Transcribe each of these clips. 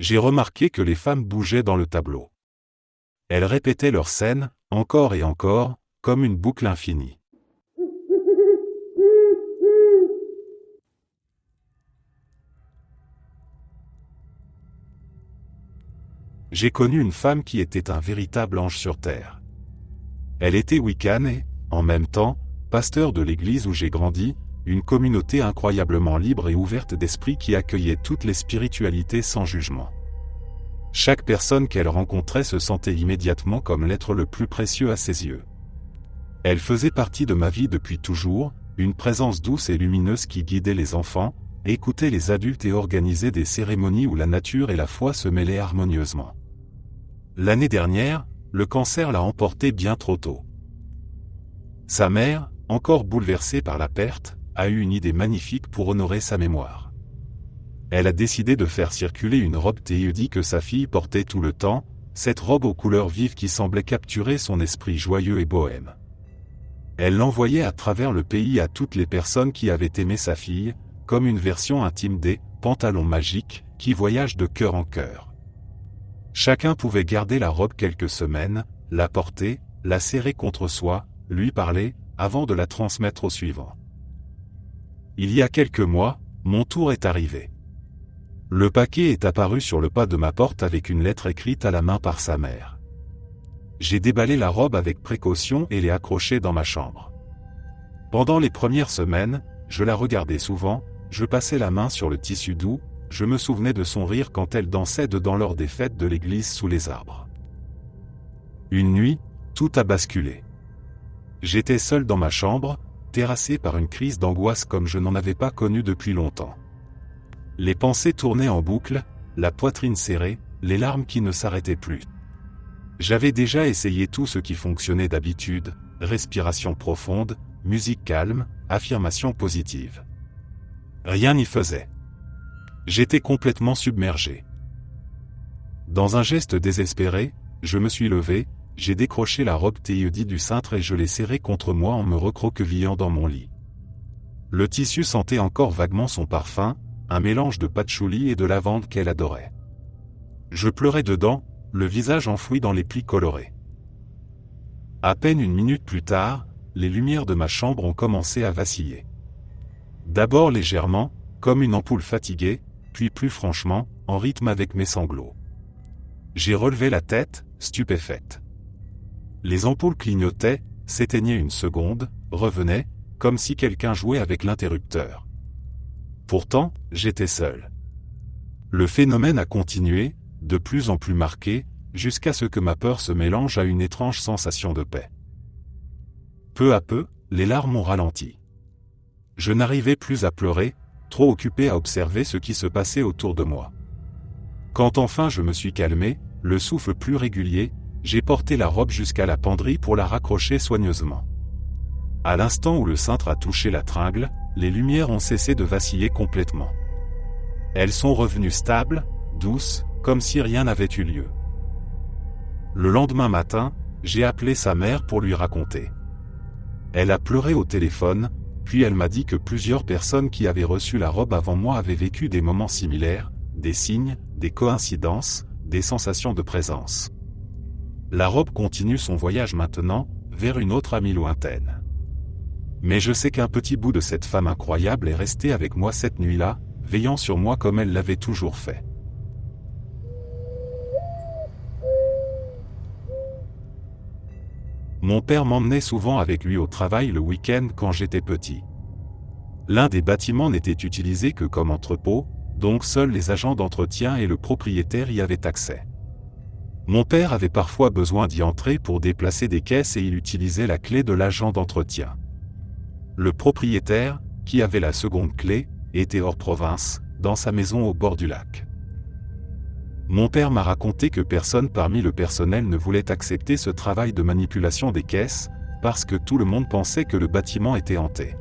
J'ai remarqué que les femmes bougeaient dans le tableau. Elles répétaient leurs scènes, encore et encore, comme une boucle infinie. J'ai connu une femme qui était un véritable ange sur terre. Elle était wiccan et, en même temps, pasteur de l'église où j'ai grandi, une communauté incroyablement libre et ouverte d'esprit qui accueillait toutes les spiritualités sans jugement. Chaque personne qu'elle rencontrait se sentait immédiatement comme l'être le plus précieux à ses yeux. Elle faisait partie de ma vie depuis toujours, une présence douce et lumineuse qui guidait les enfants, écoutait les adultes et organisait des cérémonies où la nature et la foi se mêlaient harmonieusement. L'année dernière, le cancer l'a emporté bien trop tôt. Sa mère, encore bouleversée par la perte, a eu une idée magnifique pour honorer sa mémoire. Elle a décidé de faire circuler une robe Théodie que sa fille portait tout le temps, cette robe aux couleurs vives qui semblait capturer son esprit joyeux et bohème. Elle l'envoyait à travers le pays à toutes les personnes qui avaient aimé sa fille, comme une version intime des « pantalons magiques » qui voyagent de cœur en cœur. Chacun pouvait garder la robe quelques semaines, la porter, la serrer contre soi, lui parler, avant de la transmettre au suivant. Il y a quelques mois, mon tour est arrivé. Le paquet est apparu sur le pas de ma porte avec une lettre écrite à la main par sa mère. J'ai déballé la robe avec précaution et l'ai accrochée dans ma chambre. Pendant les premières semaines, je la regardais souvent, je passais la main sur le tissu doux, je me souvenais de son rire quand elle dansait dedans lors des fêtes de l'église sous les arbres. Une nuit, tout a basculé. J'étais seul dans ma chambre, terrassé par une crise d'angoisse comme je n'en avais pas connue depuis longtemps. Les pensées tournaient en boucle, la poitrine serrée, les larmes qui ne s'arrêtaient plus. J'avais déjà essayé tout ce qui fonctionnait d'habitude, respiration profonde, musique calme, affirmation positive. Rien n'y faisait. J'étais complètement submergé. Dans un geste désespéré, je me suis levé, j'ai décroché la robe Théodie du cintre et je l'ai serrée contre moi en me recroquevillant dans mon lit. Le tissu sentait encore vaguement son parfum, un mélange de patchouli et de lavande qu'elle adorait. Je pleurais dedans, le visage enfoui dans les plis colorés. À peine une minute plus tard, les lumières de ma chambre ont commencé à vaciller. D'abord légèrement, comme une ampoule fatiguée, puis plus franchement, en rythme avec mes sanglots. J'ai relevé la tête, stupéfaite. Les ampoules clignotaient, s'éteignaient une seconde, revenaient, comme si quelqu'un jouait avec l'interrupteur. Pourtant, j'étais seul. Le phénomène a continué, de plus en plus marqué, jusqu'à ce que ma peur se mélange à une étrange sensation de paix. Peu à peu, les larmes ont ralenti. Je n'arrivais plus à pleurer, trop occupé à observer ce qui se passait autour de moi. Quand enfin je me suis calmé, le souffle plus régulier, j'ai porté la robe jusqu'à la penderie pour la raccrocher soigneusement. À l'instant où le cintre a touché la tringle, les lumières ont cessé de vaciller complètement. Elles sont revenues stables, douces, comme si rien n'avait eu lieu. Le lendemain matin, j'ai appelé sa mère pour lui raconter. Elle a pleuré au téléphone, puis elle m'a dit que plusieurs personnes qui avaient reçu la robe avant moi avaient vécu des moments similaires, des signes, des coïncidences, des sensations de présence. La robe continue son voyage maintenant, vers une autre amie lointaine. Mais je sais qu'un petit bout de cette femme incroyable est resté avec moi cette nuit-là, veillant sur moi comme elle l'avait toujours fait. Mon père m'emmenait souvent avec lui au travail le week-end quand j'étais petit. L'un des bâtiments n'était utilisé que comme entrepôt, donc seuls les agents d'entretien et le propriétaire y avaient accès. Mon père avait parfois besoin d'y entrer pour déplacer des caisses et il utilisait la clé de l'agent d'entretien. Le propriétaire, qui avait la seconde clé, était hors province, dans sa maison au bord du lac. Mon père m'a raconté que personne parmi le personnel ne voulait accepter ce travail de manipulation des caisses, parce que tout le monde pensait que le bâtiment était hanté.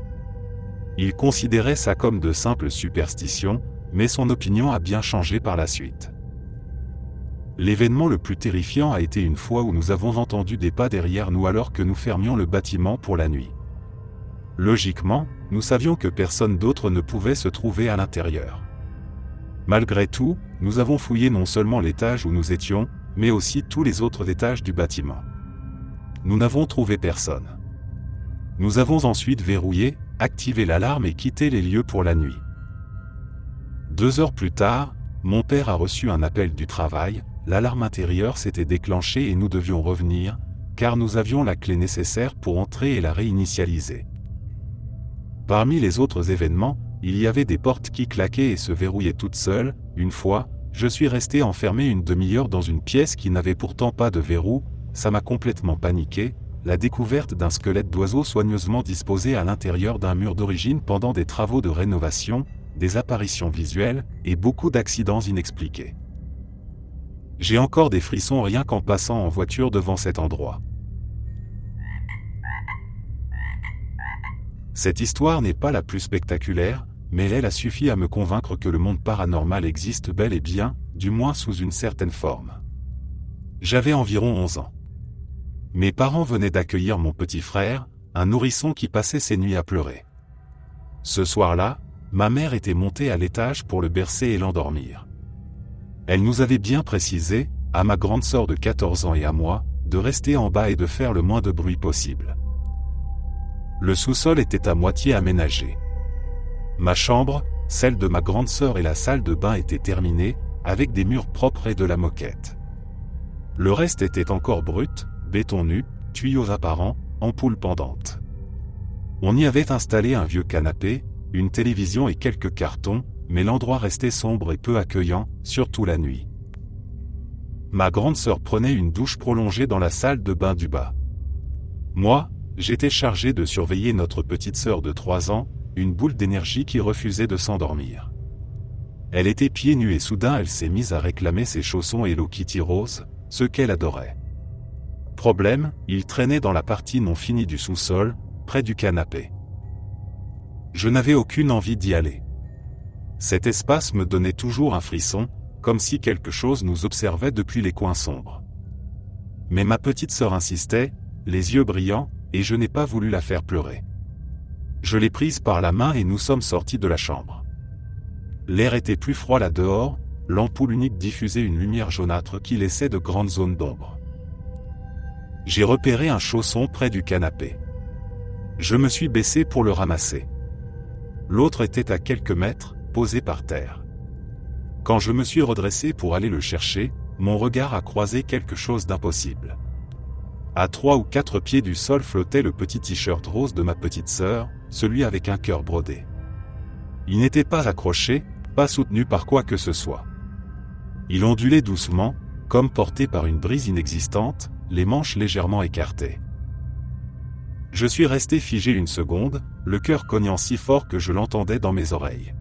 Il considérait ça comme de simples superstitions, mais son opinion a bien changé par la suite. L'événement le plus terrifiant a été une fois où nous avons entendu des pas derrière nous alors que nous fermions le bâtiment pour la nuit. Logiquement, nous savions que personne d'autre ne pouvait se trouver à l'intérieur. Malgré tout, nous avons fouillé non seulement l'étage où nous étions, mais aussi tous les autres étages du bâtiment. Nous n'avons trouvé personne. Nous avons ensuite verrouillé, activé l'alarme et quitté les lieux pour la nuit. 2 heures plus tard, mon père a reçu un appel du travail, l'alarme intérieure s'était déclenchée et nous devions revenir, car nous avions la clé nécessaire pour entrer et la réinitialiser. Parmi les autres événements, il y avait des portes qui claquaient et se verrouillaient toutes seules. Une fois, je suis resté enfermé une demi-heure dans une pièce qui n'avait pourtant pas de verrou, ça m'a complètement paniqué, la découverte d'un squelette d'oiseau soigneusement disposé à l'intérieur d'un mur d'origine pendant des travaux de rénovation, des apparitions visuelles, et beaucoup d'accidents inexpliqués. J'ai encore des frissons rien qu'en passant en voiture devant cet endroit. Cette histoire n'est pas la plus spectaculaire, mais elle a suffi à me convaincre que le monde paranormal existe bel et bien, du moins sous une certaine forme. J'avais environ 11 ans. Mes parents venaient d'accueillir mon petit frère, un nourrisson qui passait ses nuits à pleurer. Ce soir-là, ma mère était montée à l'étage pour le bercer et l'endormir. Elle nous avait bien précisé, à ma grande sœur de 14 ans et à moi, de rester en bas et de faire le moins de bruit possible. Le sous-sol était à moitié aménagé. Ma chambre, celle de ma grande sœur et la salle de bain étaient terminées, avec des murs propres et de la moquette. Le reste était encore brut, béton nu, tuyaux apparents, ampoules pendantes. On y avait installé un vieux canapé, une télévision et quelques cartons, mais l'endroit restait sombre et peu accueillant, surtout la nuit. Ma grande sœur prenait une douche prolongée dans la salle de bain du bas. Moi, j'étais chargé de surveiller notre petite sœur de 3 ans, une boule d'énergie qui refusait de s'endormir. Elle était pieds nus et soudain elle s'est mise à réclamer ses chaussons Hello Kitty rose, ce qu'elle adorait. Problème, ils traînaient dans la partie non finie du sous-sol, près du canapé. Je n'avais aucune envie d'y aller. Cet espace me donnait toujours un frisson, comme si quelque chose nous observait depuis les coins sombres. Mais ma petite sœur insistait, les yeux brillants, et je n'ai pas voulu la faire pleurer. Je l'ai prise par la main et nous sommes sortis de la chambre. L'air était plus froid là dehors, l'ampoule unique diffusait une lumière jaunâtre qui laissait de grandes zones d'ombre. J'ai repéré un chausson près du canapé. Je me suis baissé pour le ramasser. L'autre était à quelques mètres, posé par terre. Quand je me suis redressé pour aller le chercher, mon regard a croisé quelque chose d'impossible. À 3 ou 4 pieds du sol flottait le petit t-shirt rose de ma petite sœur, celui avec un cœur brodé. Il n'était pas accroché, pas soutenu par quoi que ce soit. Il ondulait doucement, comme porté par une brise inexistante, les manches légèrement écartées. Je suis resté figé une seconde, le cœur cognant si fort que je l'entendais dans mes oreilles.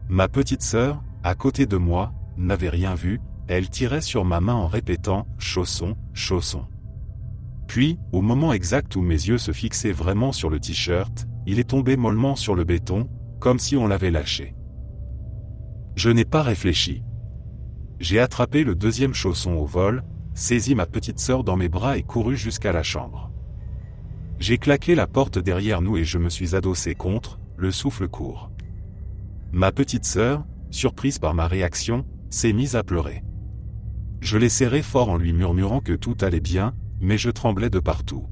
Ma petite sœur, à côté de moi, n'avait rien vu, elle tirait sur ma main en répétant « chausson, chausson ». Puis, au moment exact où mes yeux se fixaient vraiment sur le t-shirt, il est tombé mollement sur le béton, comme si on l'avait lâché. Je n'ai pas réfléchi. J'ai attrapé le deuxième chausson au vol, saisi ma petite sœur dans mes bras et couru jusqu'à la chambre. J'ai claqué la porte derrière nous et je me suis adossé contre, le souffle court. Ma petite sœur, surprise par ma réaction, s'est mise à pleurer. Je l'ai serrée fort en lui murmurant que tout allait bien, mais je tremblais de partout.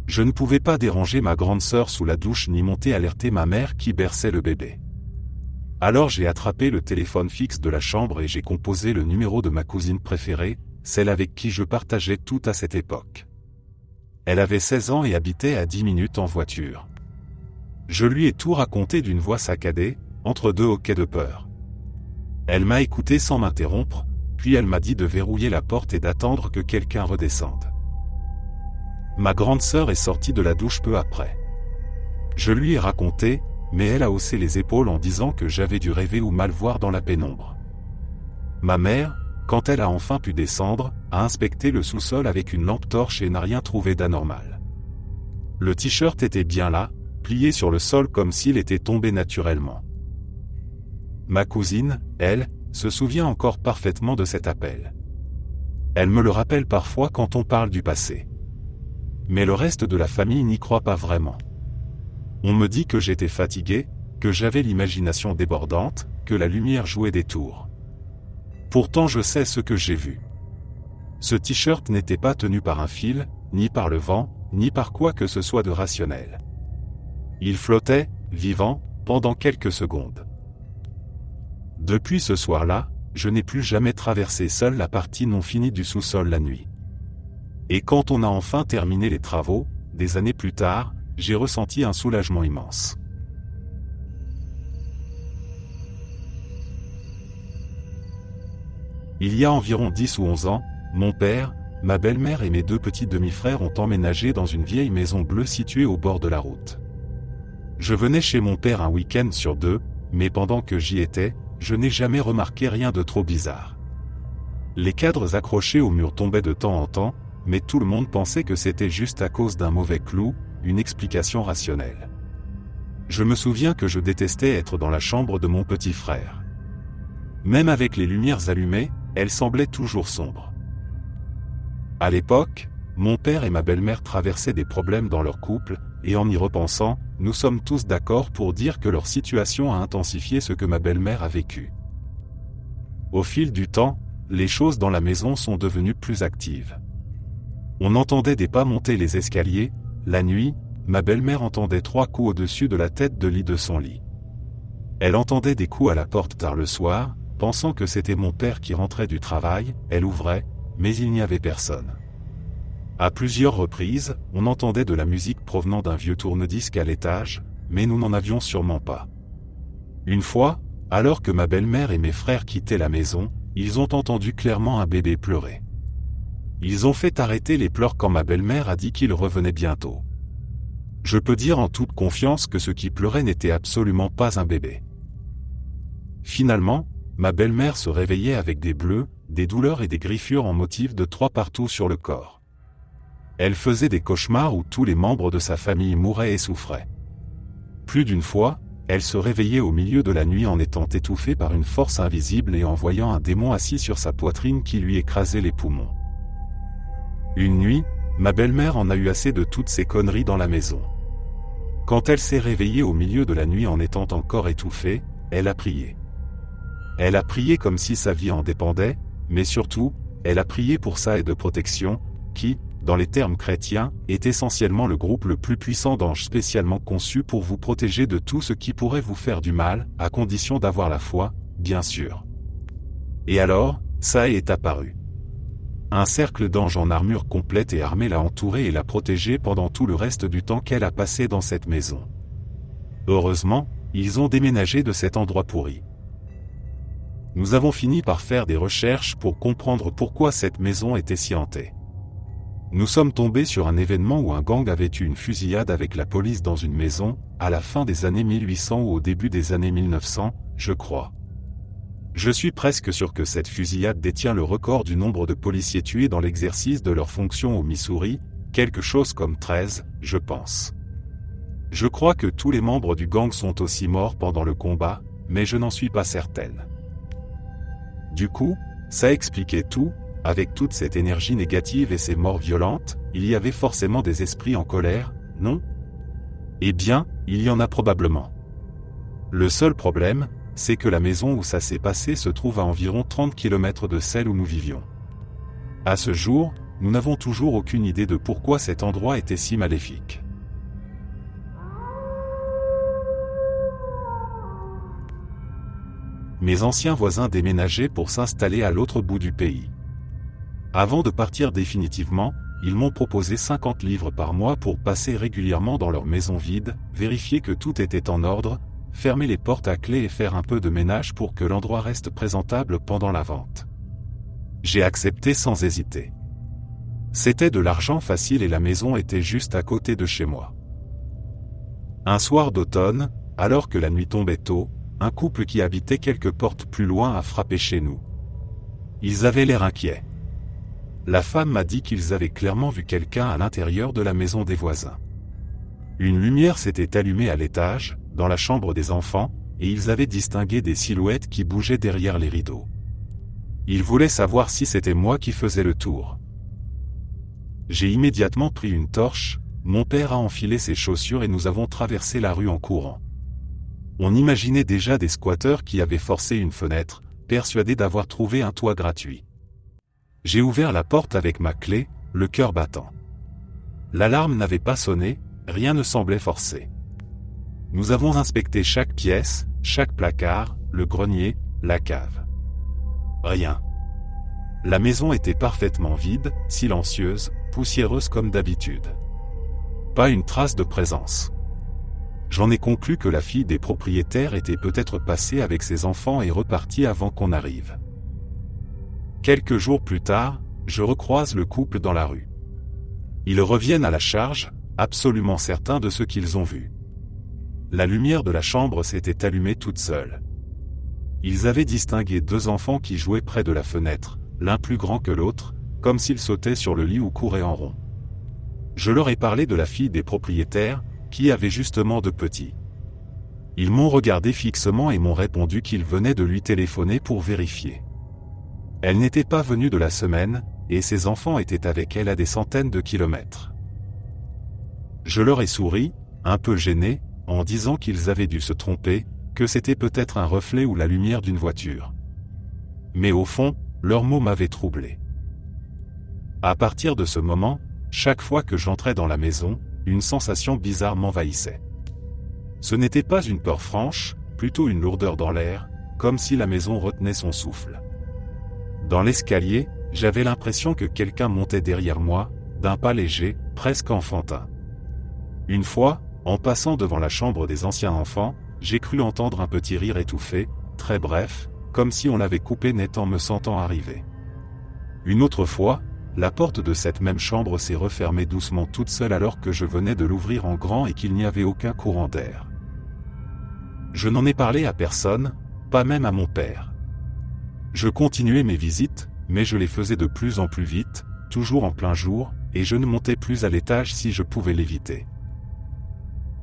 Je ne pouvais pas déranger ma grande sœur sous la douche ni monter alerter ma mère qui berçait le bébé. Alors j'ai attrapé le téléphone fixe de la chambre et j'ai composé le numéro de ma cousine préférée, celle avec qui je partageais tout à cette époque. Elle avait 16 ans et habitait à 10 minutes en voiture. Je lui ai tout raconté d'une voix saccadée, entre deux hoquets de peur. Elle m'a écouté sans m'interrompre, puis elle m'a dit de verrouiller la porte et d'attendre que quelqu'un redescende. Ma grande sœur est sortie de la douche peu après. Je lui ai raconté, mais elle a haussé les épaules en disant que j'avais dû rêver ou mal voir dans la pénombre. Ma mère, quand elle a enfin pu descendre, a inspecté le sous-sol avec une lampe torche et n'a rien trouvé d'anormal. Le t-shirt était bien là, plié sur le sol comme s'il était tombé naturellement. Ma cousine, elle, se souvient encore parfaitement de cet appel. Elle me le rappelle parfois quand on parle du passé. Mais le reste de la famille n'y croit pas vraiment. On me dit que j'étais fatigué, que j'avais l'imagination débordante, que la lumière jouait des tours. Pourtant je sais ce que j'ai vu. Ce t-shirt n'était pas tenu par un fil, ni par le vent, ni par quoi que ce soit de rationnel. Il flottait, vivant, pendant quelques secondes. Depuis ce soir-là, je n'ai plus jamais traversé seul la partie non finie du sous-sol la nuit. Et quand on a enfin terminé les travaux, des années plus tard, j'ai ressenti un soulagement immense. Il y a environ 10 ou 11 ans, mon père, ma belle-mère et mes 2 petits demi-frères ont emménagé dans une vieille maison bleue située au bord de la route. Je venais chez mon père un week-end sur 2, mais pendant que j'y étais, je n'ai jamais remarqué rien de trop bizarre. Les cadres accrochés au mur tombaient de temps en temps, mais tout le monde pensait que c'était juste à cause d'un mauvais clou, une explication rationnelle. Je me souviens que je détestais être dans la chambre de mon petit frère. Même avec les lumières allumées, elle semblait toujours sombre. À l'époque, mon père et ma belle-mère traversaient des problèmes dans leur couple, et en y repensant, nous sommes tous d'accord pour dire que leur situation a intensifié ce que ma belle-mère a vécu. Au fil du temps, les choses dans la maison sont devenues plus actives. On entendait des pas monter les escaliers, la nuit, ma belle-mère entendait 3 coups au-dessus de la tête de lit de son lit. Elle entendait des coups à la porte tard le soir, pensant que c'était mon père qui rentrait du travail, elle ouvrait, mais il n'y avait personne. À plusieurs reprises, on entendait de la musique provenant d'un vieux tourne-disque à l'étage, mais nous n'en avions sûrement pas. Une fois, alors que ma belle-mère et mes frères quittaient la maison, ils ont entendu clairement un bébé pleurer. Ils ont fait arrêter les pleurs quand ma belle-mère a dit qu'il revenait bientôt. Je peux dire en toute confiance que ce qui pleurait n'était absolument pas un bébé. Finalement, ma belle-mère se réveillait avec des bleus, des douleurs et des griffures en motif de 3 partout sur le corps. Elle faisait des cauchemars où tous les membres de sa famille mouraient et souffraient. Plus d'une fois, elle se réveillait au milieu de la nuit en étant étouffée par une force invisible et en voyant un démon assis sur sa poitrine qui lui écrasait les poumons. Une nuit, ma belle-mère en a eu assez de toutes ces conneries dans la maison. Quand elle s'est réveillée au milieu de la nuit en étant encore étouffée, elle a prié. Elle a prié comme si sa vie en dépendait, mais surtout, elle a prié pour sa haie de protection, qui, dans les termes chrétiens, est essentiellement le groupe le plus puissant d'anges spécialement conçu pour vous protéger de tout ce qui pourrait vous faire du mal, à condition d'avoir la foi, bien sûr. Et alors, sa haie est apparue. Un cercle d'anges en armure complète et armés l'a entourée et l'a protégée pendant tout le reste du temps qu'elle a passé dans cette maison. Heureusement, ils ont déménagé de cet endroit pourri. Nous avons fini par faire des recherches pour comprendre pourquoi cette maison était si hantée. Nous sommes tombés sur un événement où un gang avait eu une fusillade avec la police dans une maison, à la fin des années 1800 ou au début des années 1900, je crois. Je suis presque sûr que cette fusillade détient le record du nombre de policiers tués dans l'exercice de leurs fonctions au Missouri, quelque chose comme 13, je pense. Je crois que tous les membres du gang sont aussi morts pendant le combat, mais je n'en suis pas certaine. Du coup, ça expliquait tout, avec toute cette énergie négative et ces morts violentes, il y avait forcément des esprits en colère, non? Eh bien, il y en a probablement. Le seul problème, c'est que la maison où ça s'est passé se trouve à environ 30 km de celle où nous vivions. À ce jour, nous n'avons toujours aucune idée de pourquoi cet endroit était si maléfique. Mes anciens voisins déménageaient pour s'installer à l'autre bout du pays. Avant de partir définitivement, ils m'ont proposé 50 livres par mois pour passer régulièrement dans leur maison vide, vérifier que tout était en ordre, fermer les portes à clé et faire un peu de ménage pour que l'endroit reste présentable pendant la vente. J'ai accepté sans hésiter. C'était de l'argent facile et la maison était juste à côté de chez moi. Un soir d'automne, alors que la nuit tombait tôt, un couple qui habitait quelques portes plus loin a frappé chez nous. Ils avaient l'air inquiets. La femme m'a dit qu'ils avaient clairement vu quelqu'un à l'intérieur de la maison des voisins. Une lumière s'était allumée à l'étage, dans la chambre des enfants, et ils avaient distingué des silhouettes qui bougeaient derrière les rideaux. Ils voulaient savoir si c'était moi qui faisais le tour. J'ai immédiatement pris une torche, mon père a enfilé ses chaussures et nous avons traversé la rue en courant. On imaginait déjà des squatteurs qui avaient forcé une fenêtre, persuadés d'avoir trouvé un toit gratuit. J'ai ouvert la porte avec ma clé, le cœur battant. L'alarme n'avait pas sonné, rien ne semblait forcé. Nous avons inspecté chaque pièce, chaque placard, le grenier, la cave. Rien. La maison était parfaitement vide, silencieuse, poussiéreuse comme d'habitude. Pas une trace de présence. J'en ai conclu que la fille des propriétaires était peut-être passée avec ses enfants et repartie avant qu'on arrive. Quelques jours plus tard, je recroise le couple dans la rue. Ils reviennent à la charge, absolument certains de ce qu'ils ont vu. La lumière de la chambre s'était allumée toute seule. Ils avaient distingué 2 enfants qui jouaient près de la fenêtre, l'un plus grand que l'autre, comme s'ils sautaient sur le lit ou couraient en rond. Je leur ai parlé de la fille des propriétaires, qui avait justement 2 petits. Ils m'ont regardé fixement et m'ont répondu qu'ils venaient de lui téléphoner pour vérifier. Elle n'était pas venue de la semaine, et ses enfants étaient avec elle à des centaines de kilomètres. Je leur ai souri, un peu gêné, en disant qu'ils avaient dû se tromper, que c'était peut-être un reflet ou la lumière d'une voiture. Mais au fond, leurs mots m'avaient troublé. À partir de ce moment, chaque fois que j'entrais dans la maison, une sensation bizarre m'envahissait. Ce n'était pas une peur franche, plutôt une lourdeur dans l'air, comme si la maison retenait son souffle. Dans l'escalier, j'avais l'impression que quelqu'un montait derrière moi, d'un pas léger, presque enfantin. Une fois, en passant devant la chambre des anciens enfants, j'ai cru entendre un petit rire étouffé, très bref, comme si on l'avait coupé net en me sentant arriver. Une autre fois, la porte de cette même chambre s'est refermée doucement toute seule alors que je venais de l'ouvrir en grand et qu'il n'y avait aucun courant d'air. Je n'en ai parlé à personne, pas même à mon père. Je continuais mes visites, mais je les faisais de plus en plus vite, toujours en plein jour, et je ne montais plus à l'étage si je pouvais l'éviter.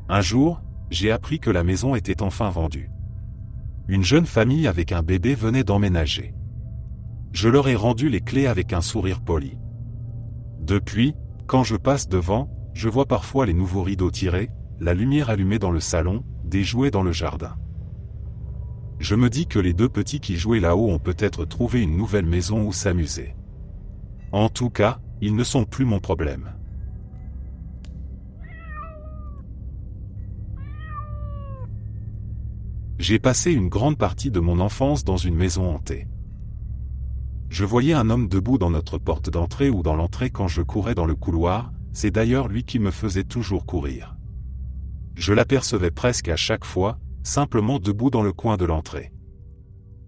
Un jour, j'ai appris que la maison était enfin vendue. Une jeune famille avec un bébé venait d'emménager. Je leur ai rendu les clés avec un sourire poli. Depuis, quand je passe devant, je vois parfois les nouveaux rideaux tirés, la lumière allumée dans le salon, des jouets dans le jardin. Je me dis que les 2 petits qui jouaient là-haut ont peut-être trouvé une nouvelle maison où s'amuser. En tout cas, ils ne sont plus mon problème. J'ai passé une grande partie de mon enfance dans une maison hantée. Je voyais un homme debout dans notre porte d'entrée ou dans l'entrée quand je courais dans le couloir, c'est d'ailleurs lui qui me faisait toujours courir. Je l'apercevais presque à chaque fois, simplement debout dans le coin de l'entrée.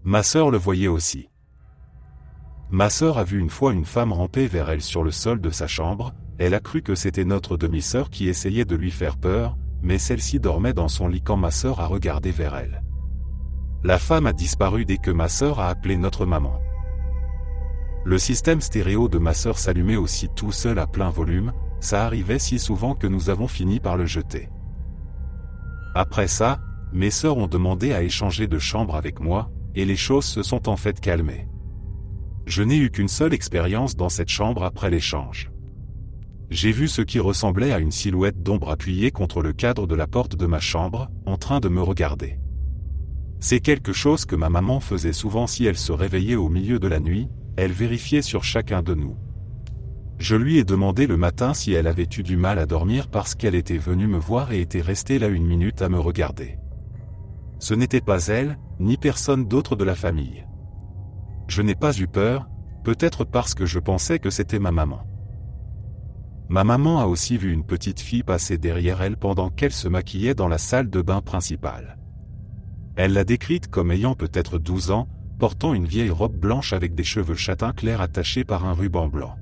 Ma sœur le voyait aussi. Ma sœur a vu une fois une femme ramper vers elle sur le sol de sa chambre, elle a cru que c'était notre demi-sœur qui essayait de lui faire peur, mais celle-ci dormait dans son lit quand ma sœur a regardé vers elle. La femme a disparu dès que ma sœur a appelé notre maman. Le système stéréo de ma sœur s'allumait aussi tout seul à plein volume, ça arrivait si souvent que nous avons fini par le jeter. Après ça, mes sœurs ont demandé à échanger de chambre avec moi, et les choses se sont en fait calmées. Je n'ai eu qu'une seule expérience dans cette chambre après l'échange. J'ai vu ce qui ressemblait à une silhouette d'ombre appuyée contre le cadre de la porte de ma chambre, en train de me regarder. C'est quelque chose que ma maman faisait souvent si elle se réveillait au milieu de la nuit, elle vérifiait sur chacun de nous. Je lui ai demandé le matin si elle avait eu du mal à dormir parce qu'elle était venue me voir et était restée là 1 minute à me regarder. Ce n'était pas elle, ni personne d'autre de la famille. Je n'ai pas eu peur, peut-être parce que je pensais que c'était ma maman. Ma maman a aussi vu une petite fille passer derrière elle pendant qu'elle se maquillait dans la salle de bain principale. Elle l'a décrite comme ayant peut-être 12 ans, portant une vieille robe blanche avec des cheveux châtains clairs attachés par un ruban blanc.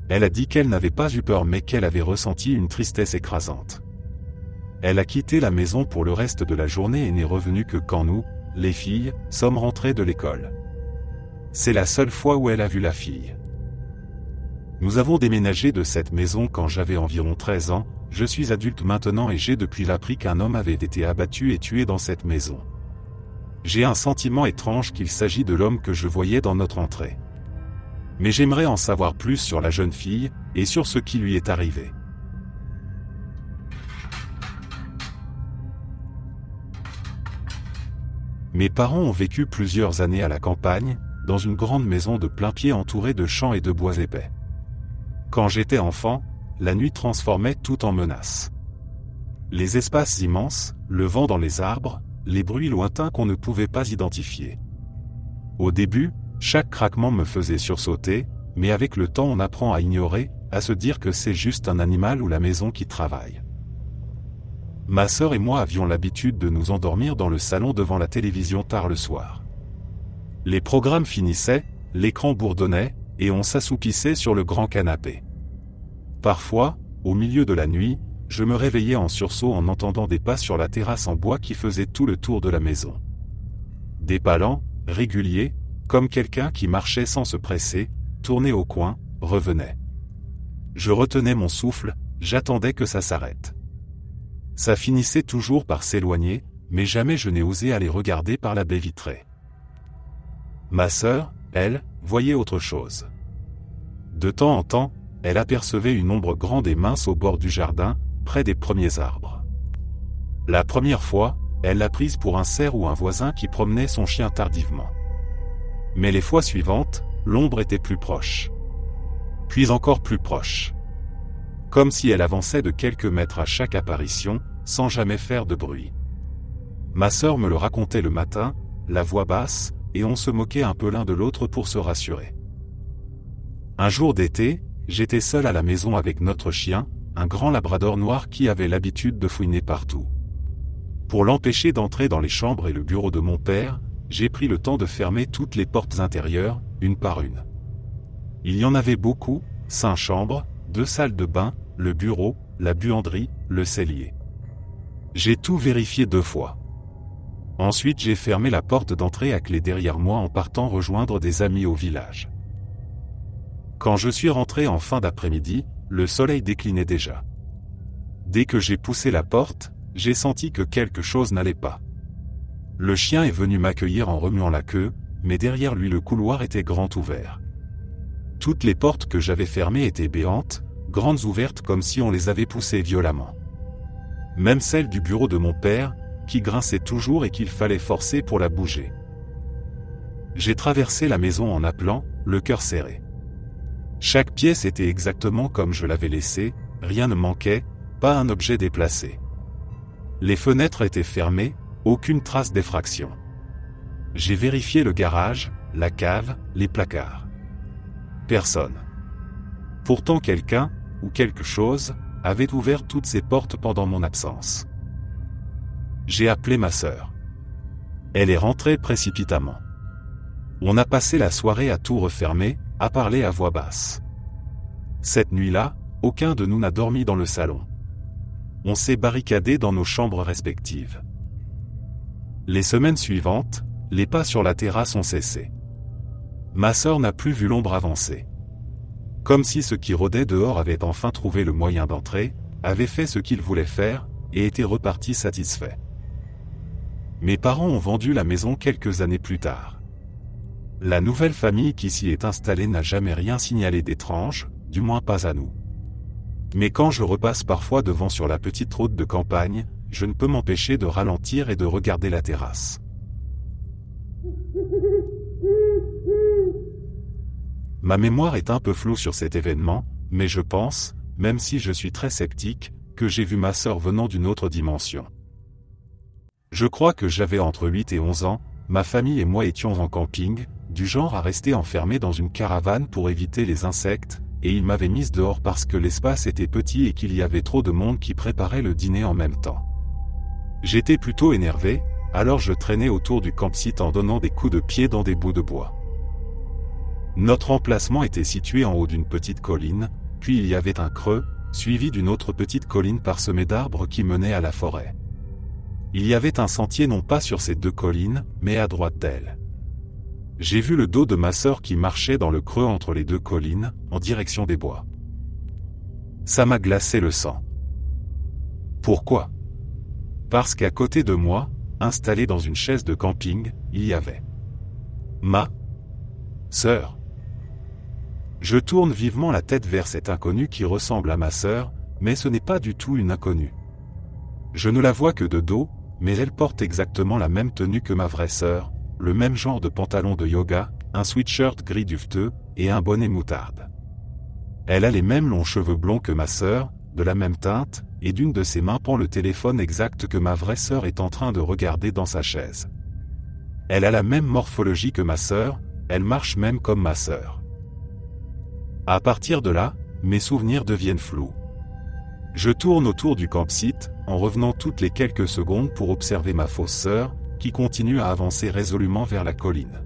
Elle a dit qu'elle n'avait pas eu peur mais qu'elle avait ressenti une tristesse écrasante. Elle a quitté la maison pour le reste de la journée et n'est revenue que quand nous, les filles, sommes rentrées de l'école. C'est la seule fois où elle a vu la fille. Nous avons déménagé de cette maison quand j'avais environ 13 ans, je suis adulte maintenant et j'ai depuis appris qu'un homme avait été abattu et tué dans cette maison. J'ai un sentiment étrange qu'il s'agit de l'homme que je voyais dans notre entrée. Mais j'aimerais en savoir plus sur la jeune fille, et sur ce qui lui est arrivé. Mes parents ont vécu plusieurs années à la campagne, dans une grande maison de plain-pied entourée de champs et de bois épais. Quand j'étais enfant, la nuit transformait tout en menace. Les espaces immenses, le vent dans les arbres, les bruits lointains qu'on ne pouvait pas identifier. Au début, chaque craquement me faisait sursauter, mais avec le temps on apprend à ignorer, à se dire que c'est juste un animal ou la maison qui travaille. Ma sœur et moi avions l'habitude de nous endormir dans le salon devant la télévision tard le soir. Les programmes finissaient, l'écran bourdonnait, et on s'assoupissait sur le grand canapé. Parfois, au milieu de la nuit, je me réveillais en sursaut en entendant des pas sur la terrasse en bois qui faisaient tout le tour de la maison. Des pas lents, réguliers, comme quelqu'un qui marchait sans se presser, tournait au coin, revenait. Je retenais mon souffle, j'attendais que ça s'arrête. Ça finissait toujours par s'éloigner, mais jamais je n'ai osé aller regarder par la baie vitrée. Ma sœur, elle, voyait autre chose. De temps en temps, elle apercevait une ombre grande et mince au bord du jardin, près des premiers arbres. La première fois, elle l'a prise pour un cerf ou un voisin qui promenait son chien tardivement. Mais les fois suivantes, l'ombre était plus proche. Puis encore plus proche. Comme si elle avançait de quelques mètres à chaque apparition, sans jamais faire de bruit. Ma sœur me le racontait le matin, la voix basse, et on se moquait un peu l'un de l'autre pour se rassurer. Un jour d'été, j'étais seul à la maison avec notre chien, un grand labrador noir qui avait l'habitude de fouiner partout. Pour l'empêcher d'entrer dans les chambres et le bureau de mon père, j'ai pris le temps de fermer toutes les portes intérieures, une par une. Il y en avait beaucoup, 5 chambres, 2 salles de bain, le bureau, la buanderie, le cellier. J'ai tout vérifié 2 fois. Ensuite j'ai fermé la porte d'entrée à clé derrière moi en partant rejoindre des amis au village. Quand je suis rentré en fin d'après-midi, le soleil déclinait déjà. Dès que j'ai poussé la porte, j'ai senti que quelque chose n'allait pas. Le chien est venu m'accueillir en remuant la queue, mais derrière lui le couloir était grand ouvert. Toutes les portes que j'avais fermées étaient béantes, grandes ouvertes comme si on les avait poussées violemment. Même celle du bureau de mon père, qui grinçait toujours et qu'il fallait forcer pour la bouger. J'ai traversé la maison en appelant, le cœur serré. Chaque pièce était exactement comme je l'avais laissée, rien ne manquait, pas un objet déplacé. Les fenêtres étaient fermées, aucune trace d'effraction. J'ai vérifié le garage, la cave, les placards. Personne. Pourtant quelqu'un, ou quelque chose, avait ouvert toutes ces portes pendant mon absence. J'ai appelé ma sœur. Elle est rentrée précipitamment. On a passé la soirée à tout refermer, à parler à voix basse. Cette nuit-là, aucun de nous n'a dormi dans le salon. On s'est barricadés dans nos chambres respectives. Les semaines suivantes, les pas sur la terrasse ont cessé. Ma sœur n'a plus vu l'ombre avancer. Comme si ceux qui rôdaient dehors avaient enfin trouvé le moyen d'entrer, avaient fait ce qu'ils voulaient faire, et étaient repartis satisfaits. Mes parents ont vendu la maison quelques années plus tard. La nouvelle famille qui s'y est installée n'a jamais rien signalé d'étrange, du moins pas à nous. Mais quand je repasse parfois devant sur la petite route de campagne, je ne peux m'empêcher de ralentir et de regarder la terrasse. Ma mémoire est un peu floue sur cet événement, mais je pense, même si je suis très sceptique, que j'ai vu ma sœur venant d'une autre dimension. Je crois que j'avais entre 8 et 11 ans, ma famille et moi étions en camping, du genre à rester enfermés dans une caravane pour éviter les insectes, et ils m'avaient mise dehors parce que l'espace était petit et qu'il y avait trop de monde qui préparait le dîner en même temps. J'étais plutôt énervé, alors je traînais autour du campsite en donnant des coups de pied dans des bouts de bois. Notre emplacement était situé en haut d'une petite colline, puis il y avait un creux, suivi d'une autre petite colline parsemée d'arbres qui menait à la forêt. Il y avait un sentier non pas sur ces 2 collines, mais à droite d'elles. J'ai vu le dos de ma sœur qui marchait dans le creux entre les 2 collines, en direction des bois. Ça m'a glacé le sang. Pourquoi ? Parce qu'à côté de moi, installé dans une chaise de camping, il y avait ma sœur. Je tourne vivement la tête vers cet inconnu qui ressemble à ma sœur, mais ce n'est pas du tout une inconnue. Je ne la vois que de dos, mais elle porte exactement la même tenue que ma vraie sœur, le même genre de pantalon de yoga, un sweatshirt gris duveteux, et un bonnet moutarde. Elle a les mêmes longs cheveux blonds que ma sœur, de la même teinte, et d'une de ses mains prend le téléphone exact que ma vraie sœur est en train de regarder dans sa chaise. Elle a la même morphologie que ma sœur, elle marche même comme ma sœur. À partir de là, mes souvenirs deviennent flous. Je tourne autour du campsite, en revenant toutes les quelques secondes pour observer ma fausse sœur, qui continue à avancer résolument vers la colline.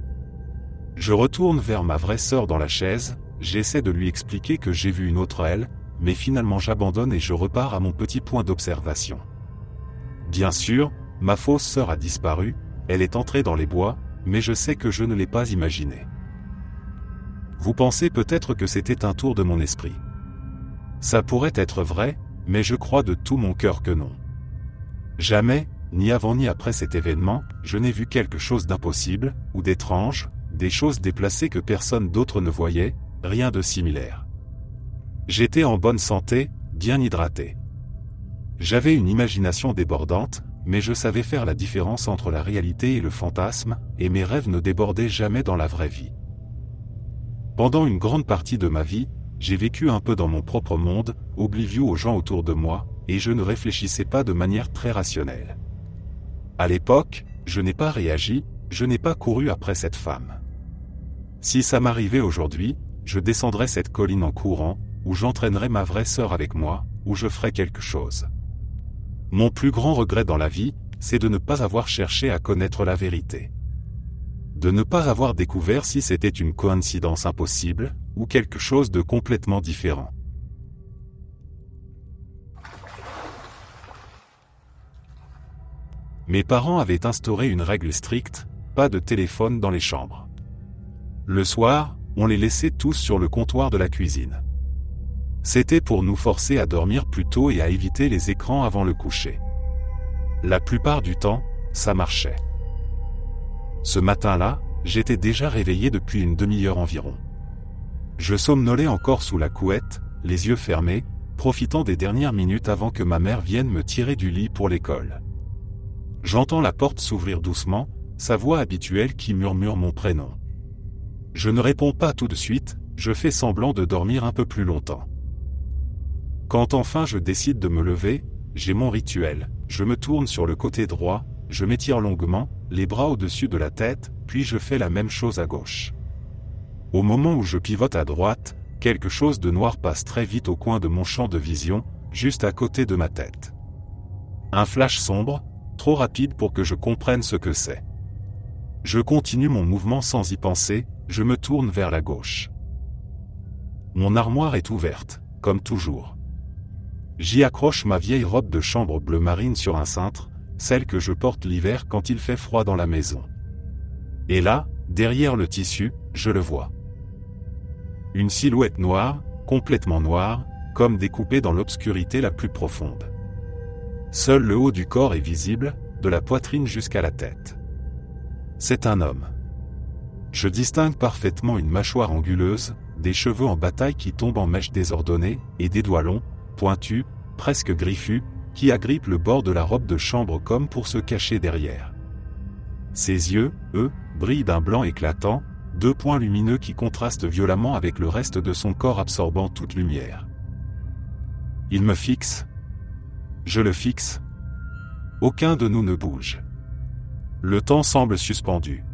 Je retourne vers ma vraie sœur dans la chaise, j'essaie de lui expliquer que j'ai vu une autre elle, mais finalement j'abandonne et je repars à mon petit point d'observation. Bien sûr, ma fausse sœur a disparu, elle est entrée dans les bois, mais je sais que je ne l'ai pas imaginée. Vous pensez peut-être que c'était un tour de mon esprit. Ça pourrait être vrai, mais je crois de tout mon cœur que non. Jamais, ni avant ni après cet événement, je n'ai vu quelque chose d'impossible, ou d'étrange, des choses déplacées que personne d'autre ne voyait, rien de similaire. J'étais en bonne santé, bien hydraté. J'avais une imagination débordante, mais je savais faire la différence entre la réalité et le fantasme, et mes rêves ne débordaient jamais dans la vraie vie. Pendant une grande partie de ma vie, j'ai vécu un peu dans mon propre monde, oblivieux aux gens autour de moi, et je ne réfléchissais pas de manière très rationnelle. À l'époque, je n'ai pas réagi, je n'ai pas couru après cette femme. Si ça m'arrivait aujourd'hui, je descendrais cette colline en courant, ou j'entraînerais ma vraie sœur avec moi, ou je ferais quelque chose. Mon plus grand regret dans la vie, c'est de ne pas avoir cherché à connaître la vérité. De ne pas avoir découvert si c'était une coïncidence impossible, ou quelque chose de complètement différent. Mes parents avaient instauré une règle stricte, pas de téléphone dans les chambres. Le soir, on les laissait tous sur le comptoir de la cuisine. C'était pour nous forcer à dormir plus tôt et à éviter les écrans avant le coucher. La plupart du temps, ça marchait. Ce matin-là, j'étais déjà réveillé depuis une demi-heure environ. Je somnolais encore sous la couette, les yeux fermés, profitant des dernières minutes avant que ma mère vienne me tirer du lit pour l'école. J'entends la porte s'ouvrir doucement, sa voix habituelle qui murmure mon prénom. Je ne réponds pas tout de suite, je fais semblant de dormir un peu plus longtemps. Quand enfin je décide de me lever, j'ai mon rituel, je me tourne sur le côté droit, je m'étire longuement, les bras au-dessus de la tête, puis je fais la même chose à gauche. Au moment où je pivote à droite, quelque chose de noir passe très vite au coin de mon champ de vision, juste à côté de ma tête. Un flash sombre, trop rapide pour que je comprenne ce que c'est. Je continue mon mouvement sans y penser, je me tourne vers la gauche. Mon armoire est ouverte, comme toujours. J'y accroche ma vieille robe de chambre bleu marine sur un cintre, celle que je porte l'hiver quand il fait froid dans la maison. Et là, derrière le tissu, je le vois. Une silhouette noire, complètement noire, comme découpée dans l'obscurité la plus profonde. Seul le haut du corps est visible, de la poitrine jusqu'à la tête. C'est un homme. Je distingue parfaitement une mâchoire anguleuse, des cheveux en bataille qui tombent en mèches désordonnées, et des doigts longs, pointus, presque griffus, qui agrippent le bord de la robe de chambre comme pour se cacher derrière. Ses yeux, eux, brillent d'un blanc éclatant, deux points lumineux qui contrastent violemment avec le reste de son corps absorbant toute lumière. Il me fixe. Je le fixe. Aucun de nous ne bouge. Le temps semble suspendu.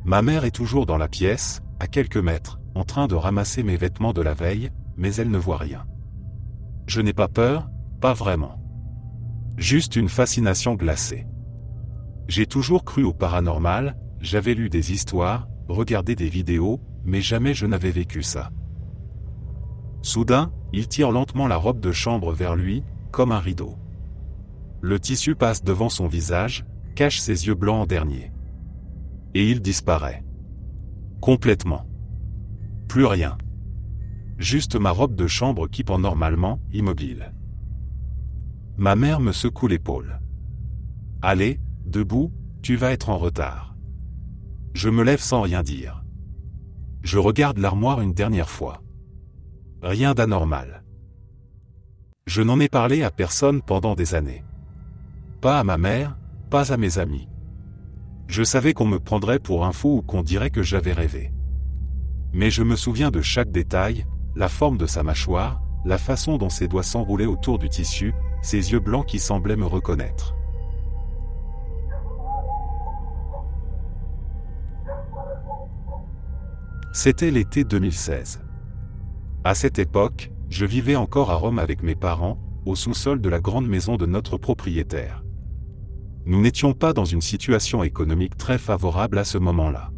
Ma mère est toujours dans la pièce, à quelques mètres, en train de ramasser mes vêtements de la veille, mais elle ne voit rien. Je n'ai pas peur, pas vraiment. Juste une fascination glacée. J'ai toujours cru au paranormal, j'avais lu des histoires, regardé des vidéos, mais jamais je n'avais vécu ça. Soudain, il tire lentement la robe de chambre vers lui, comme un rideau. Le tissu passe devant son visage, cache ses yeux blancs en dernier. Et il disparaît. Complètement. Plus rien. Juste ma robe de chambre qui pend normalement, immobile. Ma mère me secoue l'épaule. Allez, debout, tu vas être en retard. Je me lève sans rien dire. Je regarde l'armoire une dernière fois. Rien d'anormal. Je n'en ai parlé à personne pendant des années. Pas à ma mère, pas à mes amis. Je savais qu'on me prendrait pour un fou ou qu'on dirait que j'avais rêvé. Mais je me souviens de chaque détail, la forme de sa mâchoire, la façon dont ses doigts s'enroulaient autour du tissu, ses yeux blancs qui semblaient me reconnaître. C'était l'été 2016. À cette époque, je vivais encore à Rome avec mes parents, au sous-sol de la grande maison de notre propriétaire. Nous n'étions pas dans une situation économique très favorable à ce moment-là.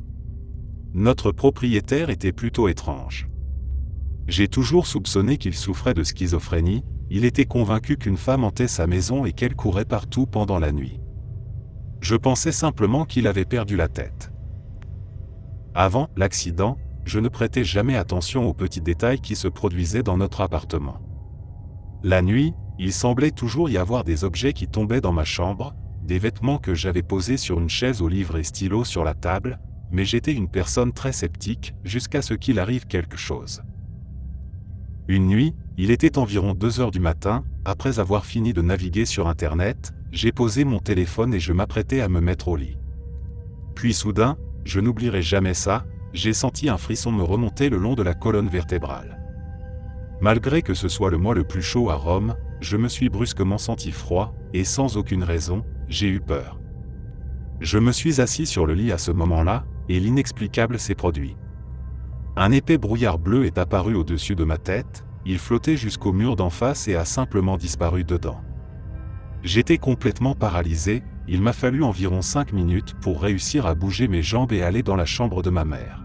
Notre propriétaire était plutôt étrange. J'ai toujours soupçonné qu'il souffrait de schizophrénie, il était convaincu qu'une femme hantait sa maison et qu'elle courait partout pendant la nuit. Je pensais simplement qu'il avait perdu la tête. Avant l'accident, je ne prêtais jamais attention aux petits détails qui se produisaient dans notre appartement. La nuit, il semblait toujours y avoir des objets qui tombaient dans ma chambre, des vêtements que j'avais posés sur une chaise aux livres et stylos sur la table, mais j'étais une personne très sceptique jusqu'à ce qu'il arrive quelque chose. Une nuit, il était environ 2 heures du matin, après avoir fini de naviguer sur Internet, j'ai posé mon téléphone et je m'apprêtais à me mettre au lit. Puis soudain, je n'oublierai jamais ça, j'ai senti un frisson me remonter le long de la colonne vertébrale. Malgré que ce soit le mois le plus chaud à Rome, je me suis brusquement senti froid, et sans aucune raison, j'ai eu peur. Je me suis assis sur le lit à ce moment-là, et l'inexplicable s'est produit. Un épais brouillard bleu est apparu au-dessus de ma tête, il flottait jusqu'au mur d'en face et a simplement disparu dedans. J'étais complètement paralysé, il m'a fallu environ 5 minutes pour réussir à bouger mes jambes et aller dans la chambre de ma mère.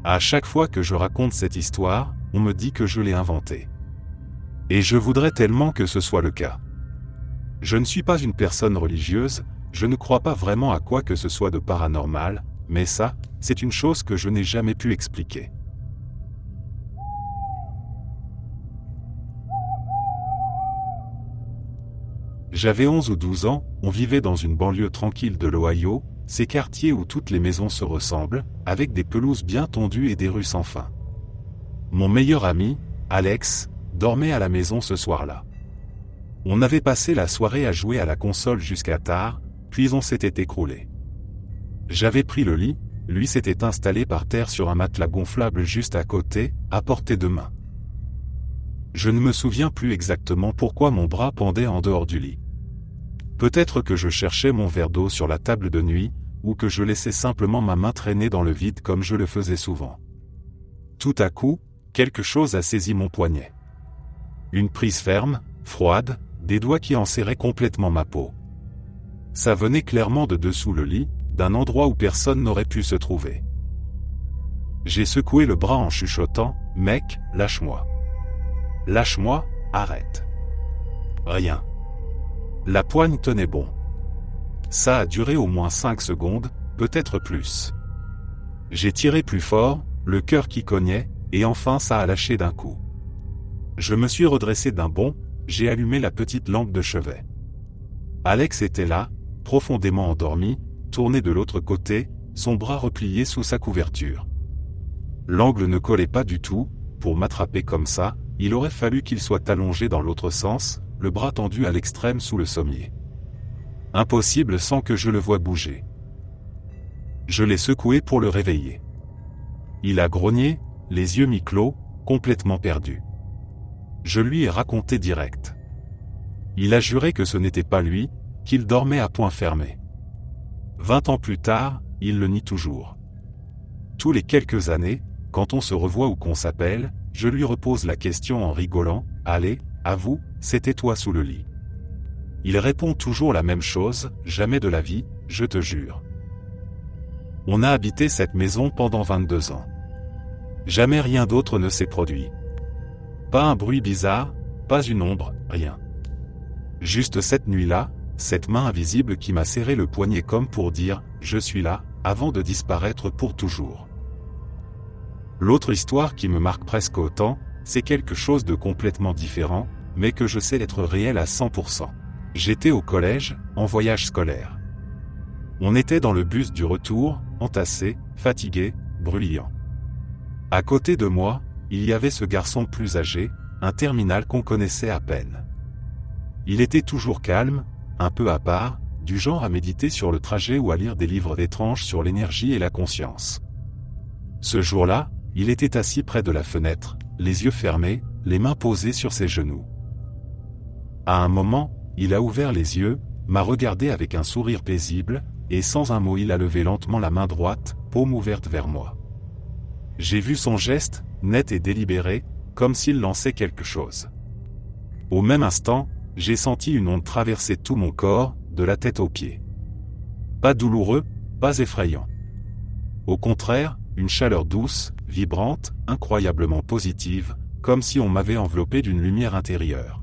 À chaque fois que je raconte cette histoire, on me dit que je l'ai inventée. Et je voudrais tellement que ce soit le cas. Je ne suis pas une personne religieuse, je ne crois pas vraiment à quoi que ce soit de paranormal, mais ça, c'est une chose que je n'ai jamais pu expliquer. J'avais 11 ou 12 ans, on vivait dans une banlieue tranquille de l'Ohio, ces quartiers où toutes les maisons se ressemblent, avec des pelouses bien tondues et des rues sans fin. Mon meilleur ami, Alex, dormait à la maison ce soir-là. On avait passé la soirée à jouer à la console jusqu'à tard, puis on s'était écroulé. J'avais pris le lit, lui s'était installé par terre sur un matelas gonflable juste à côté, à portée de main. Je ne me souviens plus exactement pourquoi mon bras pendait en dehors du lit. Peut-être que je cherchais mon verre d'eau sur la table de nuit, ou que je laissais simplement ma main traîner dans le vide comme je le faisais souvent. Tout à coup, quelque chose a saisi mon poignet. Une prise ferme, froide, des doigts qui enserraient complètement ma peau. Ça venait clairement de dessous le lit, d'un endroit où personne n'aurait pu se trouver. J'ai secoué le bras en chuchotant, « Mec, lâche-moi. Lâche-moi, arrête. » Rien. La poigne tenait bon. Ça a duré au moins 5 secondes, peut-être plus. J'ai tiré plus fort, le cœur qui cognait, et enfin ça a lâché d'un coup. Je me suis redressé d'un bond, j'ai allumé la petite lampe de chevet. Alex était là, profondément endormi, tourné de l'autre côté, son bras replié sous sa couverture. L'angle ne collait pas du tout, pour m'attraper comme ça, il aurait fallu qu'il soit allongé dans l'autre sens, le bras tendu à l'extrême sous le sommier. Impossible sans que je le voie bouger. Je l'ai secoué pour le réveiller. Il a grogné, les yeux mi-clos, complètement perdu. Je lui ai raconté direct. Il a juré que ce n'était pas lui, qu'il dormait à poing fermé. 20 ans plus tard, il le nie toujours. Tous les quelques années, quand on se revoit ou qu'on s'appelle, je lui repose la question en rigolant, « Allez, avoue, c'était toi sous le lit. » Il répond toujours la même chose, « Jamais de la vie, je te jure. » On a habité cette maison pendant 22 ans. Jamais rien d'autre ne s'est produit. Pas un bruit bizarre, pas une ombre, rien. Juste cette nuit-là, cette main invisible qui m'a serré le poignet comme pour dire « Je suis là », avant de disparaître pour toujours. L'autre histoire qui me marque presque autant, c'est quelque chose de complètement différent, mais que je sais être réel à 100%. J'étais au collège, en voyage scolaire. On était dans le bus du retour, entassés, fatigués, bruyants. À côté de moi, il y avait ce garçon plus âgé, un terminal qu'on connaissait à peine. Il était toujours calme, un peu à part, du genre à méditer sur le trajet ou à lire des livres étranges sur l'énergie et la conscience. Ce jour-là, il était assis près de la fenêtre, les yeux fermés, les mains posées sur ses genoux. À un moment, il a ouvert les yeux, m'a regardé avec un sourire paisible, et sans un mot il a levé lentement la main droite, paume ouverte vers moi. J'ai vu son geste, net et délibéré, comme s'il lançait quelque chose. Au même instant, j'ai senti une onde traverser tout mon corps, de la tête aux pieds. Pas douloureux, pas effrayant. Au contraire, une chaleur douce, vibrante, incroyablement positive, comme si on m'avait enveloppé d'une lumière intérieure.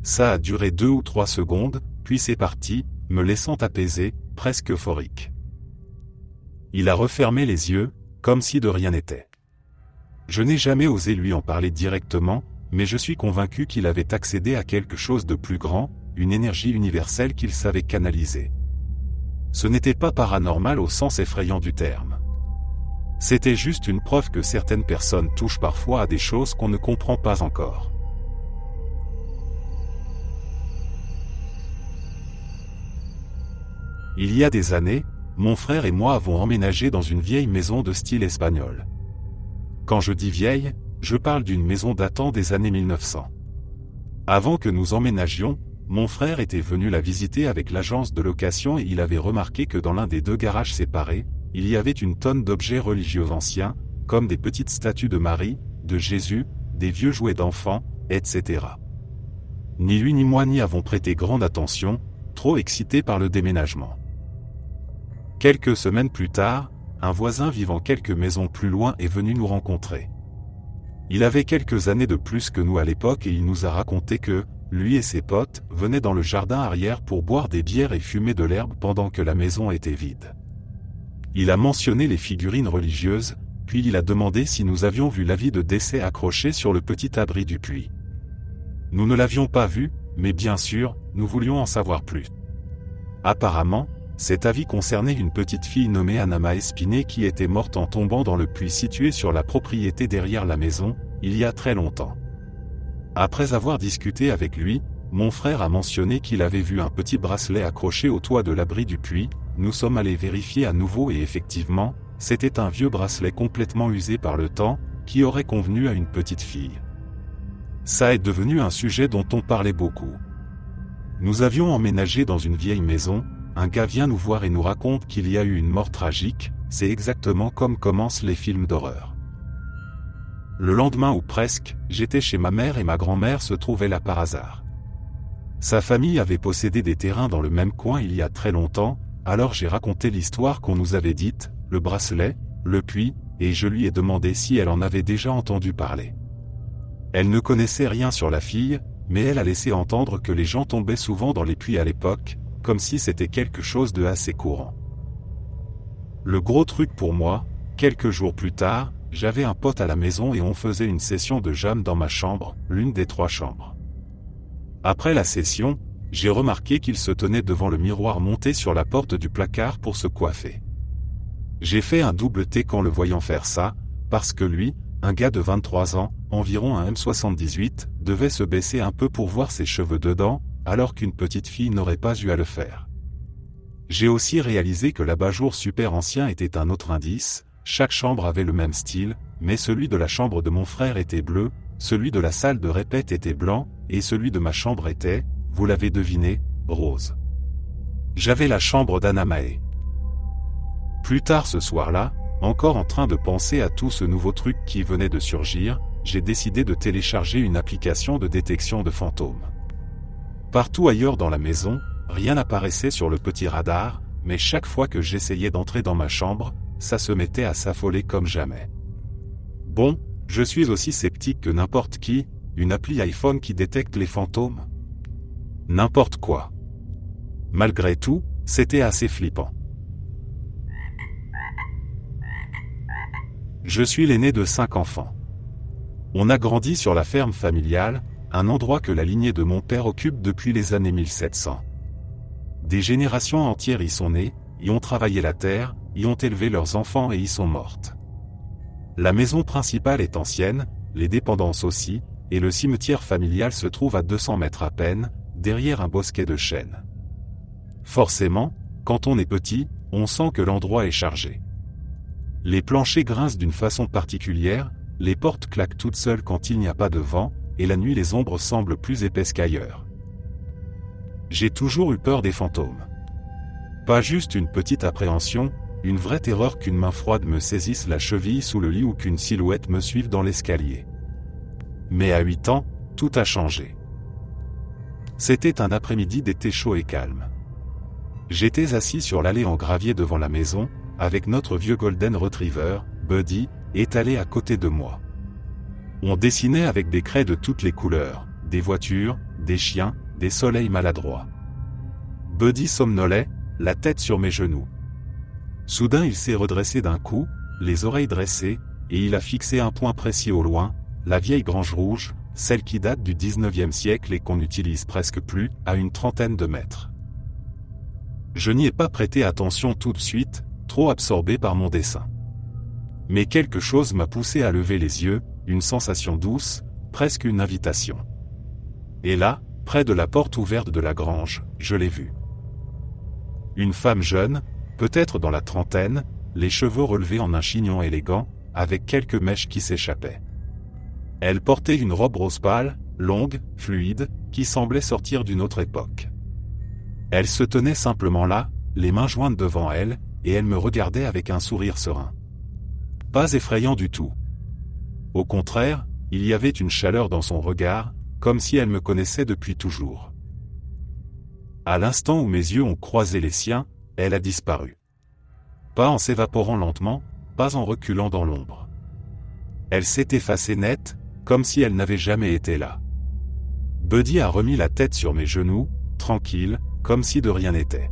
Ça a duré 2 ou 3 secondes, puis c'est parti, me laissant apaisé, presque euphorique. Il a refermé les yeux, comme si de rien n'était. Je n'ai jamais osé lui en parler directement, mais je suis convaincu qu'il avait accédé à quelque chose de plus grand, une énergie universelle qu'il savait canaliser. Ce n'était pas paranormal au sens effrayant du terme. C'était juste une preuve que certaines personnes touchent parfois à des choses qu'on ne comprend pas encore. Il y a des années, mon frère et moi avons emménagé dans une vieille maison de style espagnol. Quand je dis vieille, je parle d'une maison datant des années 1900. Avant que nous emménagions, mon frère était venu la visiter avec l'agence de location et il avait remarqué que dans l'un des 2 garages séparés, il y avait une tonne d'objets religieux anciens, comme des petites statues de Marie, de Jésus, des vieux jouets d'enfants, etc. Ni lui ni moi n'y avons prêté grande attention, trop excités par le déménagement. Quelques semaines plus tard, un voisin vivant quelques maisons plus loin est venu nous rencontrer. Il avait quelques années de plus que nous à l'époque et il nous a raconté que, lui et ses potes, venaient dans le jardin arrière pour boire des bières et fumer de l'herbe pendant que la maison était vide. Il a mentionné les figurines religieuses, puis il a demandé si nous avions vu l'avis de décès accroché sur le petit abri du puits. Nous ne l'avions pas vu, mais bien sûr, nous voulions en savoir plus. Apparemment, cet avis concernait une petite fille nommée Anama Espinet qui était morte en tombant dans le puits situé sur la propriété derrière la maison, il y a très longtemps. Après avoir discuté avec lui, mon frère a mentionné qu'il avait vu un petit bracelet accroché au toit de l'abri du puits. Nous sommes allés vérifier à nouveau et effectivement, c'était un vieux bracelet complètement usé par le temps, qui aurait convenu à une petite fille. Ça est devenu un sujet dont on parlait beaucoup. Nous avions emménagé dans une vieille maison, un gars vient nous voir et nous raconte qu'il y a eu une mort tragique, c'est exactement comme commencent les films d'horreur. Le lendemain ou presque, j'étais chez ma mère et ma grand-mère se trouvait là par hasard. Sa famille avait possédé des terrains dans le même coin il y a très longtemps, alors j'ai raconté l'histoire qu'on nous avait dite, le bracelet, le puits, et je lui ai demandé si elle en avait déjà entendu parler. Elle ne connaissait rien sur la fille, mais elle a laissé entendre que les gens tombaient souvent dans les puits à l'époque, comme si c'était quelque chose de assez courant. Le gros truc pour moi, quelques jours plus tard, j'avais un pote à la maison et on faisait une session de jam dans ma chambre, l'une des 3 chambres. Après la session, j'ai remarqué qu'il se tenait devant le miroir monté sur la porte du placard pour se coiffer. J'ai fait un double T en le voyant faire ça, parce que lui, un gars de 23 ans, environ un M78, devait se baisser un peu pour voir ses cheveux dedans, alors qu'une petite fille n'aurait pas eu à le faire. J'ai aussi réalisé que l'abat-jour super ancien était un autre indice, chaque chambre avait le même style, mais celui de la chambre de mon frère était bleu, celui de la salle de répète était blanc, et celui de ma chambre était, vous l'avez deviné, rose. J'avais la chambre d'Anamae. Plus tard ce soir-là, encore en train de penser à tout ce nouveau truc qui venait de surgir, j'ai décidé de télécharger une application de détection de fantômes. Partout ailleurs dans la maison, rien n'apparaissait sur le petit radar, mais chaque fois que j'essayais d'entrer dans ma chambre, ça se mettait à s'affoler comme jamais. Bon, je suis aussi sceptique que n'importe qui, une appli iPhone qui détecte les fantômes. N'importe quoi. Malgré tout, c'était assez flippant. Je suis l'aîné de 5 enfants. On a grandi sur la ferme familiale, un endroit que la lignée de mon père occupe depuis les années 1700. Des générations entières y sont nées, y ont travaillé la terre, y ont élevé leurs enfants et y sont mortes. La maison principale est ancienne, les dépendances aussi, et le cimetière familial se trouve à 200 mètres à peine, derrière un bosquet de chênes. Forcément, quand on est petit, on sent que l'endroit est chargé. Les planchers grincent d'une façon particulière, les portes claquent toutes seules quand il n'y a pas de vent, et la nuit les ombres semblent plus épaisses qu'ailleurs. J'ai toujours eu peur des fantômes. Pas juste une petite appréhension, une vraie terreur qu'une main froide me saisisse la cheville sous le lit ou qu'une silhouette me suive dans l'escalier. Mais à 8 ans, tout a changé. C'était un après-midi d'été chaud et calme. J'étais assis sur l'allée en gravier devant la maison, avec notre vieux Golden Retriever, Buddy, étalé à côté de moi. On dessinait avec des craies de toutes les couleurs, des voitures, des chiens, des soleils maladroits. Buddy somnolait, la tête sur mes genoux. Soudain il s'est redressé d'un coup, les oreilles dressées, et il a fixé un point précis au loin, la vieille grange rouge, celle qui date du 19e siècle et qu'on n'utilise presque plus, à une trentaine de mètres. Je n'y ai pas prêté attention tout de suite, trop absorbé par mon dessin. Mais quelque chose m'a poussé à lever les yeux, une sensation douce, presque une invitation. Et là, près de la porte ouverte de la grange, je l'ai vue. Une femme jeune, peut-être dans la trentaine, les cheveux relevés en un chignon élégant, avec quelques mèches qui s'échappaient. Elle portait une robe rose pâle, longue, fluide, qui semblait sortir d'une autre époque. Elle se tenait simplement là, les mains jointes devant elle, et elle me regardait avec un sourire serein. Pas effrayant du tout. Au contraire, il y avait une chaleur dans son regard, comme si elle me connaissait depuis toujours. À l'instant où mes yeux ont croisé les siens, elle a disparu. Pas en s'évaporant lentement, pas en reculant dans l'ombre. Elle s'est effacée nette, comme si elle n'avait jamais été là. Buddy a remis la tête sur mes genoux, tranquille, comme si de rien n'était.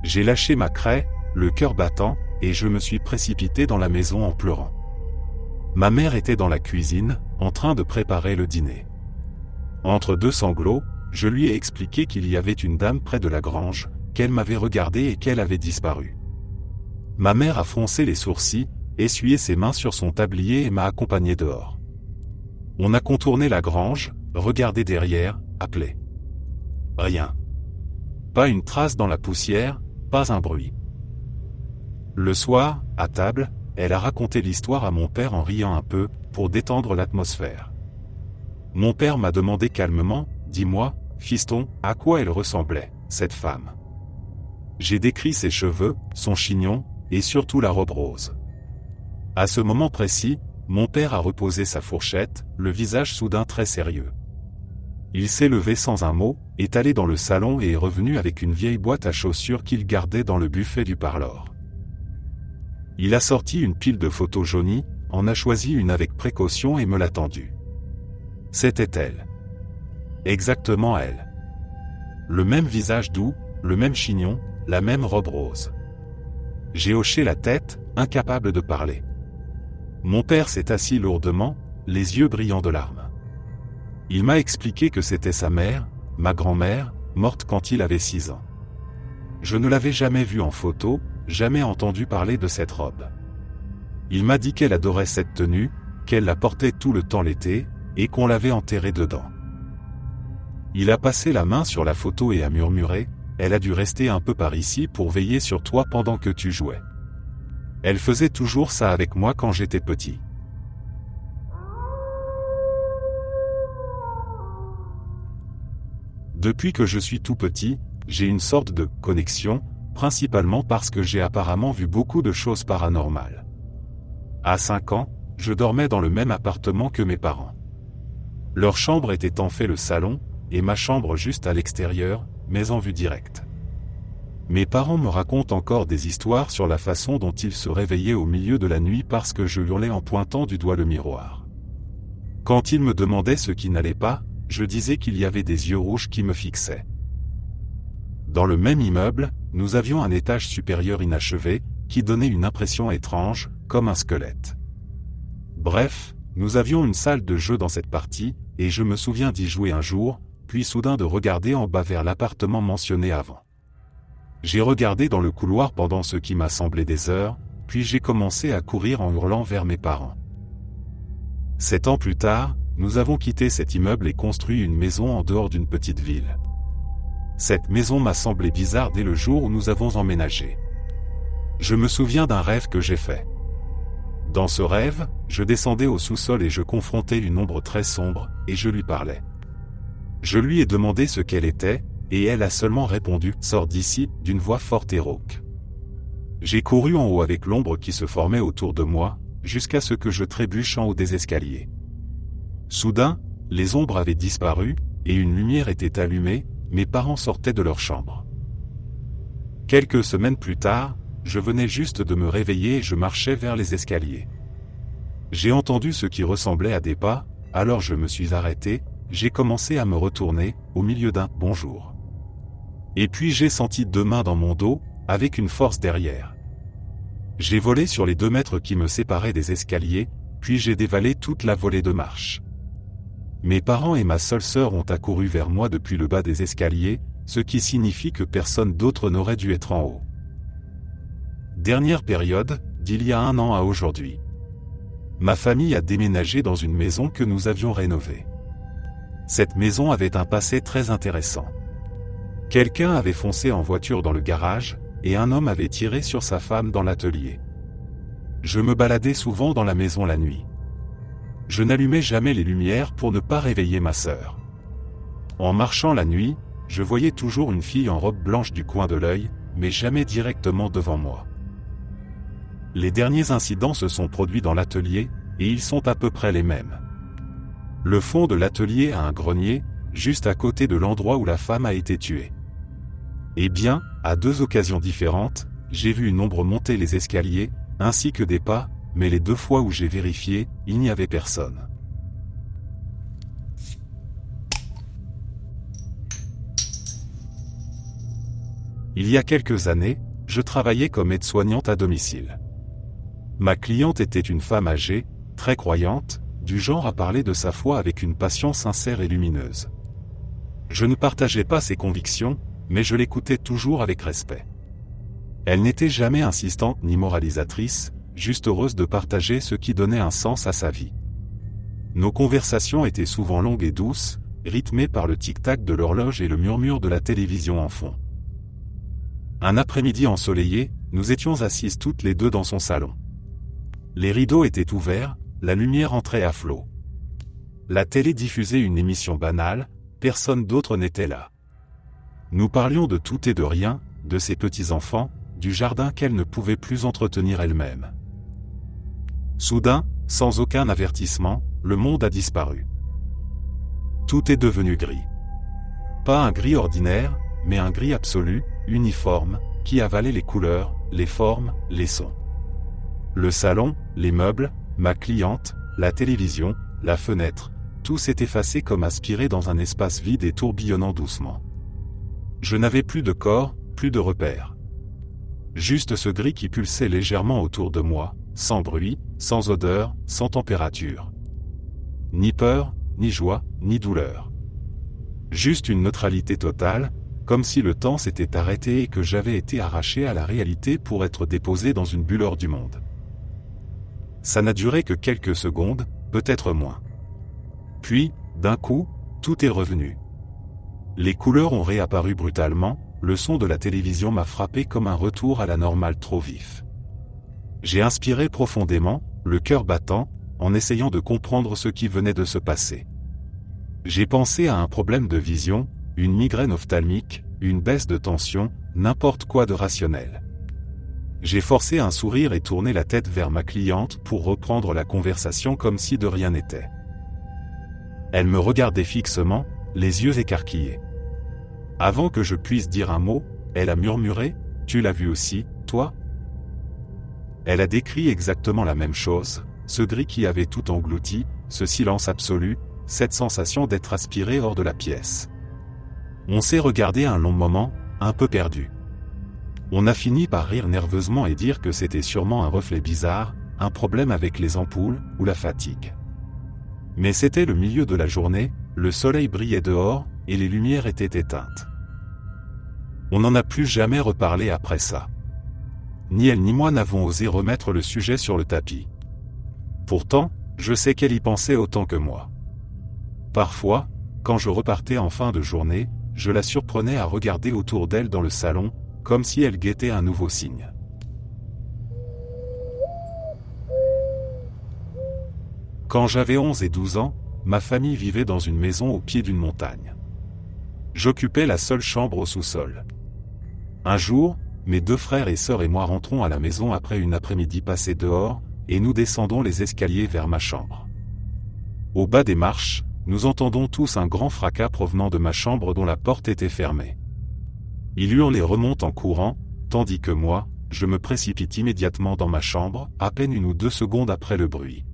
J'ai lâché ma craie, le cœur battant, et je me suis précipité dans la maison en pleurant. Ma mère était dans la cuisine, en train de préparer le dîner. Entre deux sanglots, je lui ai expliqué qu'il y avait une dame près de la grange, qu'elle m'avait regardée et qu'elle avait disparu. Ma mère a froncé les sourcils, essuyé ses mains sur son tablier et m'a accompagné dehors. On a contourné la grange, regardé derrière, appelé. Rien. Pas une trace dans la poussière, pas un bruit. Le soir, à table, elle a raconté l'histoire à mon père en riant un peu, pour détendre l'atmosphère. Mon père m'a demandé calmement, « Dis-moi, fiston, à quoi elle ressemblait, cette femme ?» J'ai décrit ses cheveux, son chignon, et surtout la robe rose. À ce moment précis, mon père a reposé sa fourchette, le visage soudain très sérieux. Il s'est levé sans un mot, est allé dans le salon et est revenu avec une vieille boîte à chaussures qu'il gardait dans le buffet du parloir. Il a sorti une pile de photos jaunies, en a choisi une avec précaution et me l'a tendue. C'était elle. Exactement elle. Le même visage doux, le même chignon, la même robe rose. J'ai hoché la tête, incapable de parler. Mon père s'est assis lourdement, les yeux brillants de larmes. Il m'a expliqué que c'était sa mère, ma grand-mère, morte quand il avait 6 ans. Je ne l'avais jamais vue en photo, jamais entendu parler de cette robe. Il m'a dit qu'elle adorait cette tenue, qu'elle la portait tout le temps l'été, et qu'on l'avait enterrée dedans. Il a passé la main sur la photo et a murmuré, « Elle a dû rester un peu par ici pour veiller sur toi pendant que tu jouais. Elle faisait toujours ça avec moi quand j'étais petit. » Depuis que je suis tout petit, j'ai une sorte de connexion, principalement parce que j'ai apparemment vu beaucoup de choses paranormales. À 5 ans, je dormais dans le même appartement que mes parents. Leur chambre était en fait le salon, et ma chambre juste à l'extérieur, mais en vue directe. Mes parents me racontent encore des histoires sur la façon dont ils se réveillaient au milieu de la nuit parce que je hurlais en pointant du doigt le miroir. Quand ils me demandaient ce qui n'allait pas, je disais qu'il y avait des yeux rouges qui me fixaient. Dans le même immeuble, nous avions un étage supérieur inachevé, qui donnait une impression étrange, comme un squelette. Bref, nous avions une salle de jeu dans cette partie, et je me souviens d'y jouer un jour, puis soudain de regarder en bas vers l'appartement mentionné avant. J'ai regardé dans le couloir pendant ce qui m'a semblé des heures, puis j'ai commencé à courir en hurlant vers mes parents. 7 ans plus tard, nous avons quitté cet immeuble et construit une maison en dehors d'une petite ville. Cette maison m'a semblé bizarre dès le jour où nous avons emménagé. Je me souviens d'un rêve que j'ai fait. Dans ce rêve, je descendais au sous-sol et je confrontais une ombre très sombre, et je lui parlais. Je lui ai demandé ce qu'elle était, et elle a seulement répondu « Sors d'ici » d'une voix forte et rauque. J'ai couru en haut avec l'ombre qui se formait autour de moi, jusqu'à ce que je trébuche en haut des escaliers. Soudain, les ombres avaient disparu, et une lumière était allumée, mes parents sortaient de leur chambre. Quelques semaines plus tard, je venais juste de me réveiller et je marchais vers les escaliers. J'ai entendu ce qui ressemblait à des pas, alors je me suis arrêté, j'ai commencé à me retourner, au milieu d'un « bonjour ». Et puis j'ai senti 2 mains dans mon dos, avec une force derrière. J'ai volé sur les 2 mètres qui me séparaient des escaliers, puis j'ai dévalé toute la volée de marche. Mes parents et ma seule sœur ont accouru vers moi depuis le bas des escaliers, ce qui signifie que personne d'autre n'aurait dû être en haut. Dernière période, d'il y a 1 an à aujourd'hui. Ma famille a déménagé dans une maison que nous avions rénovée. Cette maison avait un passé très intéressant. Quelqu'un avait foncé en voiture dans le garage, et un homme avait tiré sur sa femme dans l'atelier. Je me baladais souvent dans la maison la nuit. Je n'allumais jamais les lumières pour ne pas réveiller ma sœur. En marchant la nuit, je voyais toujours une fille en robe blanche du coin de l'œil, mais jamais directement devant moi. Les derniers incidents se sont produits dans l'atelier, et ils sont à peu près les mêmes. Le fond de l'atelier a un grenier, juste à côté de l'endroit où la femme a été tuée. Eh bien, à 2 occasions différentes, j'ai vu une ombre monter les escaliers, ainsi que des pas, mais les 2 fois où j'ai vérifié, il n'y avait personne. Il y a quelques années, je travaillais comme aide-soignante à domicile. Ma cliente était une femme âgée, très croyante, du genre à parler de sa foi avec une passion sincère et lumineuse. Je ne partageais pas ses convictions, mais je l'écoutais toujours avec respect. Elle n'était jamais insistante ni moralisatrice, juste heureuse de partager ce qui donnait un sens à sa vie. Nos conversations étaient souvent longues et douces, rythmées par le tic-tac de l'horloge et le murmure de la télévision en fond. Un après-midi ensoleillé, nous étions assises toutes les 2 dans son salon. Les rideaux étaient ouverts, la lumière entrait à flot. La télé diffusait une émission banale, personne d'autre n'était là. Nous parlions de tout et de rien, de ses petits-enfants, du jardin qu'elle ne pouvait plus entretenir elle-même. Soudain, sans aucun avertissement, le monde a disparu. Tout est devenu gris. Pas un gris ordinaire, mais un gris absolu, uniforme, qui avalait les couleurs, les formes, les sons. Le salon, les meubles, ma cliente, la télévision, la fenêtre, tout s'est effacé comme aspiré dans un espace vide et tourbillonnant doucement. Je n'avais plus de corps, plus de repères. Juste ce gris qui pulsait légèrement autour de moi, sans bruit, sans odeur, sans température. Ni peur, ni joie, ni douleur. Juste une neutralité totale, comme si le temps s'était arrêté et que j'avais été arraché à la réalité pour être déposé dans une bulle hors du monde. Ça n'a duré que quelques secondes, peut-être moins. Puis, d'un coup, tout est revenu. Les couleurs ont réapparu brutalement, le son de la télévision m'a frappé comme un retour à la normale trop vif. J'ai inspiré profondément, le cœur battant, en essayant de comprendre ce qui venait de se passer. J'ai pensé à un problème de vision, une migraine ophtalmique, une baisse de tension, n'importe quoi de rationnel. J'ai forcé un sourire et tourné la tête vers ma cliente pour reprendre la conversation comme si de rien n'était. Elle me regardait fixement, les yeux écarquillés. Avant que je puisse dire un mot, elle a murmuré « Tu l'as vu aussi, toi ?» Elle a décrit exactement la même chose, ce gris qui avait tout englouti, ce silence absolu, cette sensation d'être aspiré hors de la pièce. On s'est regardé un long moment, un peu perdu. On a fini par rire nerveusement et dire que c'était sûrement un reflet bizarre, un problème avec les ampoules, ou la fatigue. Mais c'était le milieu de la journée, le soleil brillait dehors, et les lumières étaient éteintes. On n'en a plus jamais reparlé après ça. Ni elle ni moi n'avons osé remettre le sujet sur le tapis. Pourtant, je sais qu'elle y pensait autant que moi. Parfois, quand je repartais en fin de journée, je la surprenais à regarder autour d'elle dans le salon, comme si elle guettait un nouveau signe. Quand j'avais 11 et 12 ans, ma famille vivait dans une maison au pied d'une montagne. J'occupais la seule chambre au sous-sol. Un jour, mes 2 frères et sœurs et moi rentrons à la maison après une après-midi passée dehors, et nous descendons les escaliers vers ma chambre. Au bas des marches, nous entendons tous un grand fracas provenant de ma chambre dont la porte était fermée. Il hurle et remonte en courant, tandis que moi, je me précipite immédiatement dans ma chambre, à peine 1 ou 2 secondes après le bruit.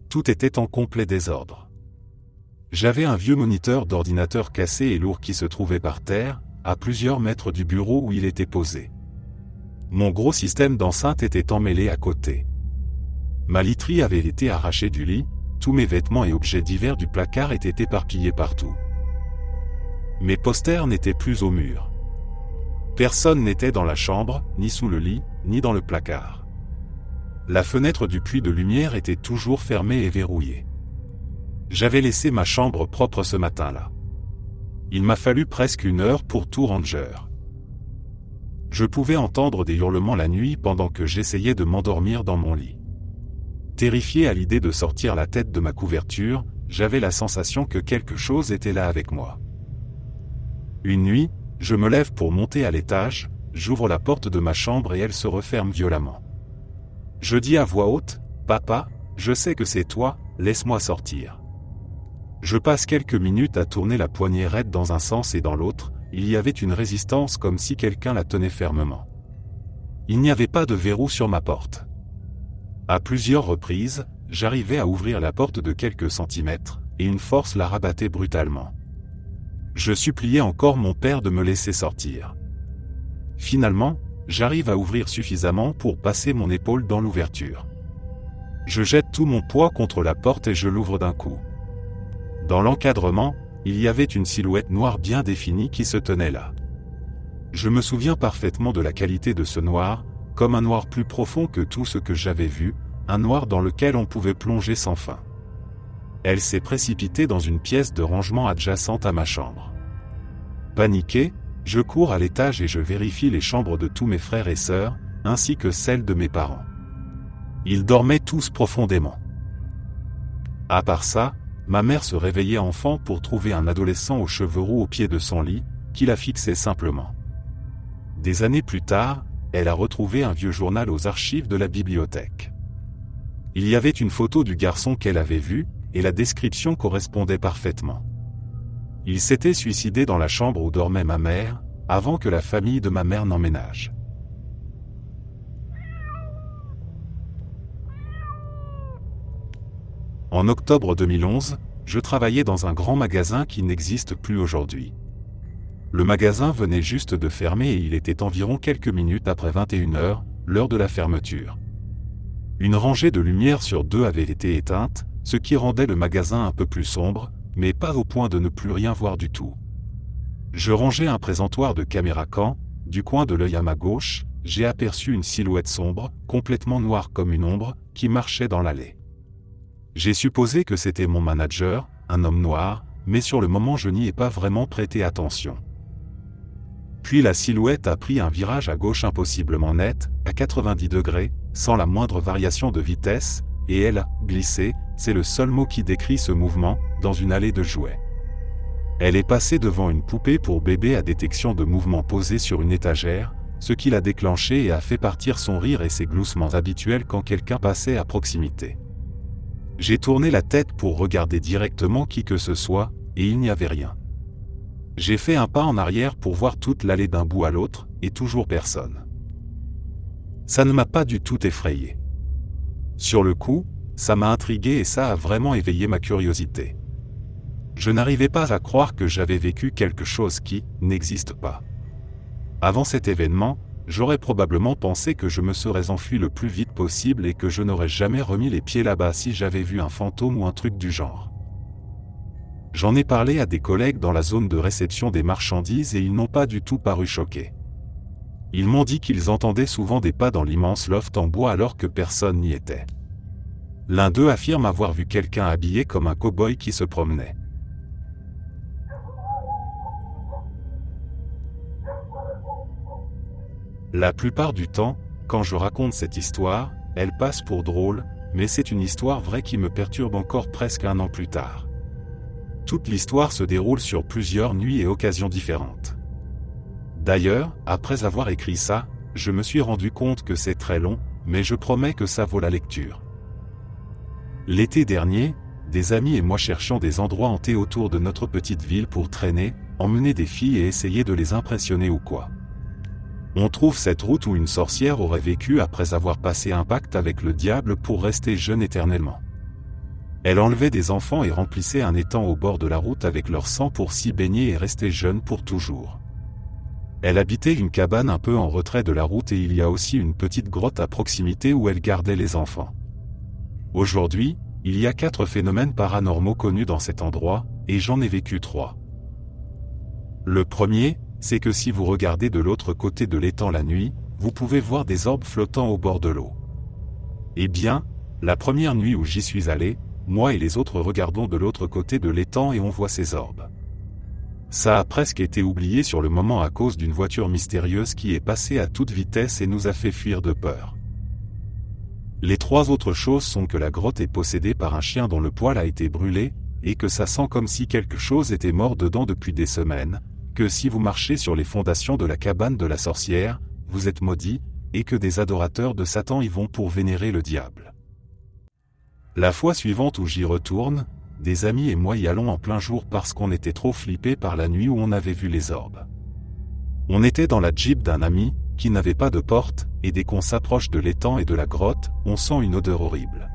Tout était en complet désordre. J'avais un vieux moniteur d'ordinateur cassé et lourd qui se trouvait par terre, à plusieurs mètres du bureau où il était posé. Mon gros système d'enceinte était emmêlé à côté. Ma literie avait été arrachée du lit, tous mes vêtements et objets divers du placard étaient éparpillés partout. Mes posters n'étaient plus au mur. Personne n'était dans la chambre, ni sous le lit, ni dans le placard. La fenêtre du puits de lumière était toujours fermée et verrouillée. J'avais laissé ma chambre propre ce matin-là. Il m'a fallu presque 1 heure pour tout ranger. Je pouvais entendre des hurlements la nuit pendant que j'essayais de m'endormir dans mon lit. Terrifié à l'idée de sortir la tête de ma couverture, j'avais la sensation que quelque chose était là avec moi. Une nuit, je me lève pour monter à l'étage, j'ouvre la porte de ma chambre et elle se referme violemment. Je dis à voix haute, « Papa, je sais que c'est toi, laisse-moi sortir. » Je passe quelques minutes à tourner la poignée raide dans un sens et dans l'autre, il y avait une résistance comme si quelqu'un la tenait fermement. Il n'y avait pas de verrou sur ma porte. À plusieurs reprises, j'arrivais à ouvrir la porte de quelques centimètres, et une force la rabattait brutalement. Je suppliais encore mon père de me laisser sortir. Finalement, j'arrive à ouvrir suffisamment pour passer mon épaule dans l'ouverture. Je jette tout mon poids contre la porte et je l'ouvre d'un coup. Dans l'encadrement, il y avait une silhouette noire bien définie qui se tenait là. Je me souviens parfaitement de la qualité de ce noir, comme un noir plus profond que tout ce que j'avais vu, un noir dans lequel on pouvait plonger sans fin. Elle s'est précipitée dans une pièce de rangement adjacente à ma chambre. Paniqué, je cours à l'étage et je vérifie les chambres de tous mes frères et sœurs, ainsi que celles de mes parents. Ils dormaient tous profondément. À part ça, ma mère se réveillait enfant pour trouver un adolescent aux cheveux roux au pied de son lit, qui la fixait simplement. Des années plus tard, elle a retrouvé un vieux journal aux archives de la bibliothèque. Il y avait une photo du garçon qu'elle avait vu, et la description correspondait parfaitement. Il s'était suicidé dans la chambre où dormait ma mère, avant que la famille de ma mère n'emménage. En octobre 2011, je travaillais dans un grand magasin qui n'existe plus aujourd'hui. Le magasin venait juste de fermer et il était environ quelques minutes après 21h, l'heure de la fermeture. Une rangée de lumières sur 2 avait été éteinte, ce qui rendait le magasin un peu plus sombre, mais pas au point de ne plus rien voir du tout. Je rangeais un présentoir de caméra quand, du coin de l'œil à ma gauche, j'ai aperçu une silhouette sombre, complètement noire comme une ombre, qui marchait dans l'allée. J'ai supposé que c'était mon manager, un homme noir, mais sur le moment je n'y ai pas vraiment prêté attention. Puis la silhouette a pris un virage à gauche impossiblement net, à 90 degrés, sans la moindre variation de vitesse, et elle a glissé, c'est le seul mot qui décrit ce mouvement, dans une allée de jouets. Elle est passée devant une poupée pour bébé à détection de mouvement posée sur une étagère, ce qui l'a déclenché et a fait partir son rire et ses gloussements habituels quand quelqu'un passait à proximité. J'ai tourné la tête pour regarder directement qui que ce soit, et il n'y avait rien. J'ai fait un pas en arrière pour voir toute l'allée d'un bout à l'autre, et toujours personne. Ça ne m'a pas du tout effrayé. Sur le coup, ça m'a intrigué et ça a vraiment éveillé ma curiosité. Je n'arrivais pas à croire que j'avais vécu quelque chose qui n'existe pas. Avant cet événement, j'aurais probablement pensé que je me serais enfui le plus vite possible et que je n'aurais jamais remis les pieds là-bas si j'avais vu un fantôme ou un truc du genre. J'en ai parlé à des collègues dans la zone de réception des marchandises et ils n'ont pas du tout paru choqués. Ils m'ont dit qu'ils entendaient souvent des pas dans l'immense loft en bois alors que personne n'y était. L'un d'eux affirme avoir vu quelqu'un habillé comme un cow-boy qui se promenait. La plupart du temps, quand je raconte cette histoire, elle passe pour drôle, mais c'est une histoire vraie qui me perturbe encore presque un an plus tard. Toute l'histoire se déroule sur plusieurs nuits et occasions différentes. D'ailleurs, après avoir écrit ça, je me suis rendu compte que c'est très long, mais je promets que ça vaut la lecture. L'été dernier, des amis et moi cherchions des endroits hantés autour de notre petite ville pour traîner, emmener des filles et essayer de les impressionner ou quoi. On trouve cette route où une sorcière aurait vécu après avoir passé un pacte avec le diable pour rester jeune éternellement. Elle enlevait des enfants et remplissait un étang au bord de la route avec leur sang pour s'y baigner et rester jeune pour toujours. Elle habitait une cabane un peu en retrait de la route et il y a aussi une petite grotte à proximité où elle gardait les enfants. Aujourd'hui, il y a 4 phénomènes paranormaux connus dans cet endroit, et j'en ai vécu 3. Le premier, c'est que si vous regardez de l'autre côté de l'étang la nuit, vous pouvez voir des orbes flottant au bord de l'eau. Eh bien, la première nuit où j'y suis allé, moi et les autres regardons de l'autre côté de l'étang et on voit ces orbes. Ça a presque été oublié sur le moment à cause d'une voiture mystérieuse qui est passée à toute vitesse et nous a fait fuir de peur. Les 3 autres choses sont que la grotte est possédée par un chien dont le poil a été brûlé, et que ça sent comme si quelque chose était mort dedans depuis des semaines, que si vous marchez sur les fondations de la cabane de la sorcière, vous êtes maudit, et que des adorateurs de Satan y vont pour vénérer le diable. La fois suivante où j'y retourne, des amis et moi y allons en plein jour parce qu'on était trop flippés par la nuit où on avait vu les orbes. On était dans la Jeep d'un ami, qui n'avait pas de porte, et dès qu'on s'approche de l'étang et de la grotte, on sent une odeur horrible.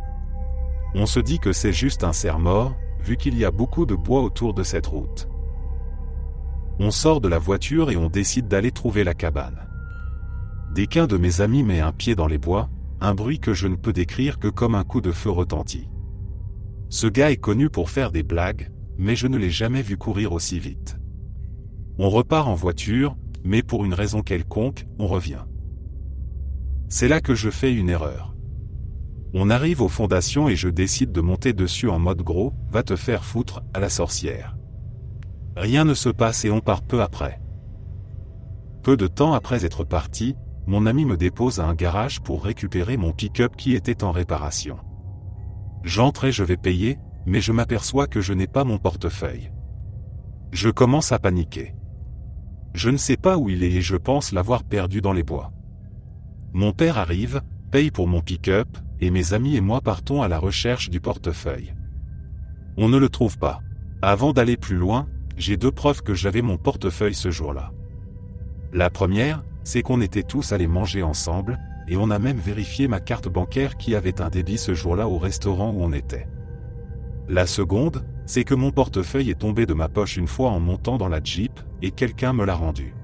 On se dit que c'est juste un cerf-mort, vu qu'il y a beaucoup de bois autour de cette route. On sort de la voiture et on décide d'aller trouver la cabane. Dès qu'un de mes amis met un pied dans les bois, un bruit que je ne peux décrire que comme un coup de feu retentit. Ce gars est connu pour faire des blagues, mais je ne l'ai jamais vu courir aussi vite. On repart en voiture, mais pour une raison quelconque, on revient. C'est là que je fais une erreur. On arrive aux fondations et je décide de monter dessus en mode gros, va te faire foutre, à la sorcière. Rien ne se passe et on part peu après. Peu de temps après être parti, mon ami me dépose à un garage pour récupérer mon pick-up qui était en réparation. J'entre et je vais payer, mais je m'aperçois que je n'ai pas mon portefeuille. Je commence à paniquer. Je ne sais pas où il est et je pense l'avoir perdu dans les bois. Mon père arrive, paye pour mon pick-up, et mes amis et moi partons à la recherche du portefeuille. On ne le trouve pas. Avant d'aller plus loin, j'ai 2 preuves que j'avais mon portefeuille ce jour-là. La première, c'est qu'on était tous allés manger ensemble, et on a même vérifié ma carte bancaire qui avait un débit ce jour-là au restaurant où on était. La seconde, c'est que mon portefeuille est tombé de ma poche une fois en montant dans la Jeep, et quelqu'un me l'a rendu.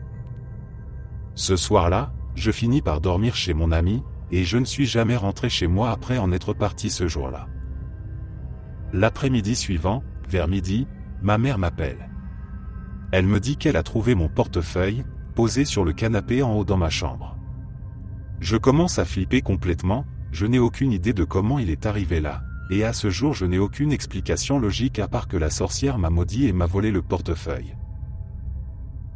Ce soir-là, je finis par dormir chez mon ami, et je ne suis jamais rentré chez moi après en être parti ce jour-là. L'après-midi suivant, vers midi, ma mère m'appelle. Elle me dit qu'elle a trouvé mon portefeuille, posé sur le canapé en haut dans ma chambre. Je commence à flipper complètement, je n'ai aucune idée de comment il est arrivé là, et à ce jour je n'ai aucune explication logique à part que la sorcière m'a maudit et m'a volé le portefeuille.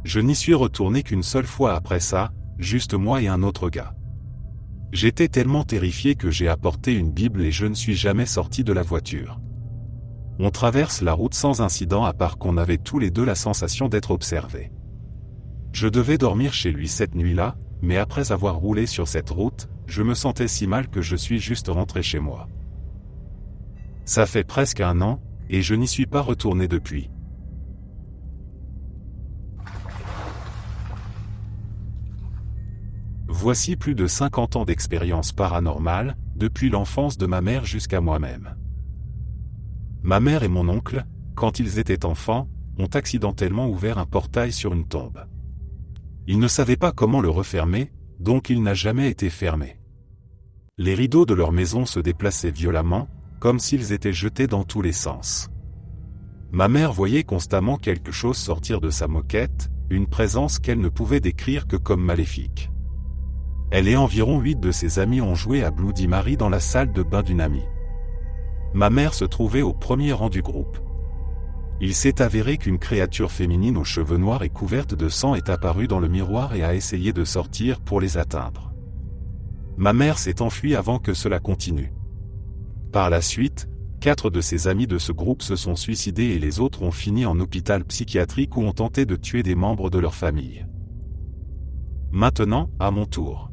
Je n'y suis retourné qu'une seule fois après ça, juste moi et un autre gars. J'étais tellement terrifié que j'ai apporté une Bible et je ne suis jamais sorti de la voiture. On traverse la route sans incident à part qu'on avait tous les deux la sensation d'être observés. Je devais dormir chez lui cette nuit-là, mais après avoir roulé sur cette route, je me sentais si mal que je suis juste rentré chez moi. Ça fait presque 1 an, et je n'y suis pas retourné depuis. Voici plus de 50 ans d'expérience paranormale, depuis l'enfance de ma mère jusqu'à moi-même. Ma mère et mon oncle, quand ils étaient enfants, ont accidentellement ouvert un portail sur une tombe. Ils ne savaient pas comment le refermer, donc il n'a jamais été fermé. Les rideaux de leur maison se déplaçaient violemment, comme s'ils étaient jetés dans tous les sens. Ma mère voyait constamment quelque chose sortir de sa moquette, une présence qu'elle ne pouvait décrire que comme maléfique. Elle et environ 8 de ses amis ont joué à Bloody Mary dans la salle de bain d'une amie. Ma mère se trouvait au premier rang du groupe. Il s'est avéré qu'une créature féminine aux cheveux noirs et couverte de sang est apparue dans le miroir et a essayé de sortir pour les atteindre. Ma mère s'est enfuie avant que cela continue. Par la suite, 4 de ses amis de ce groupe se sont suicidés et les autres ont fini en hôpital psychiatrique où ont tenté de tuer des membres de leur famille. Maintenant, à mon tour.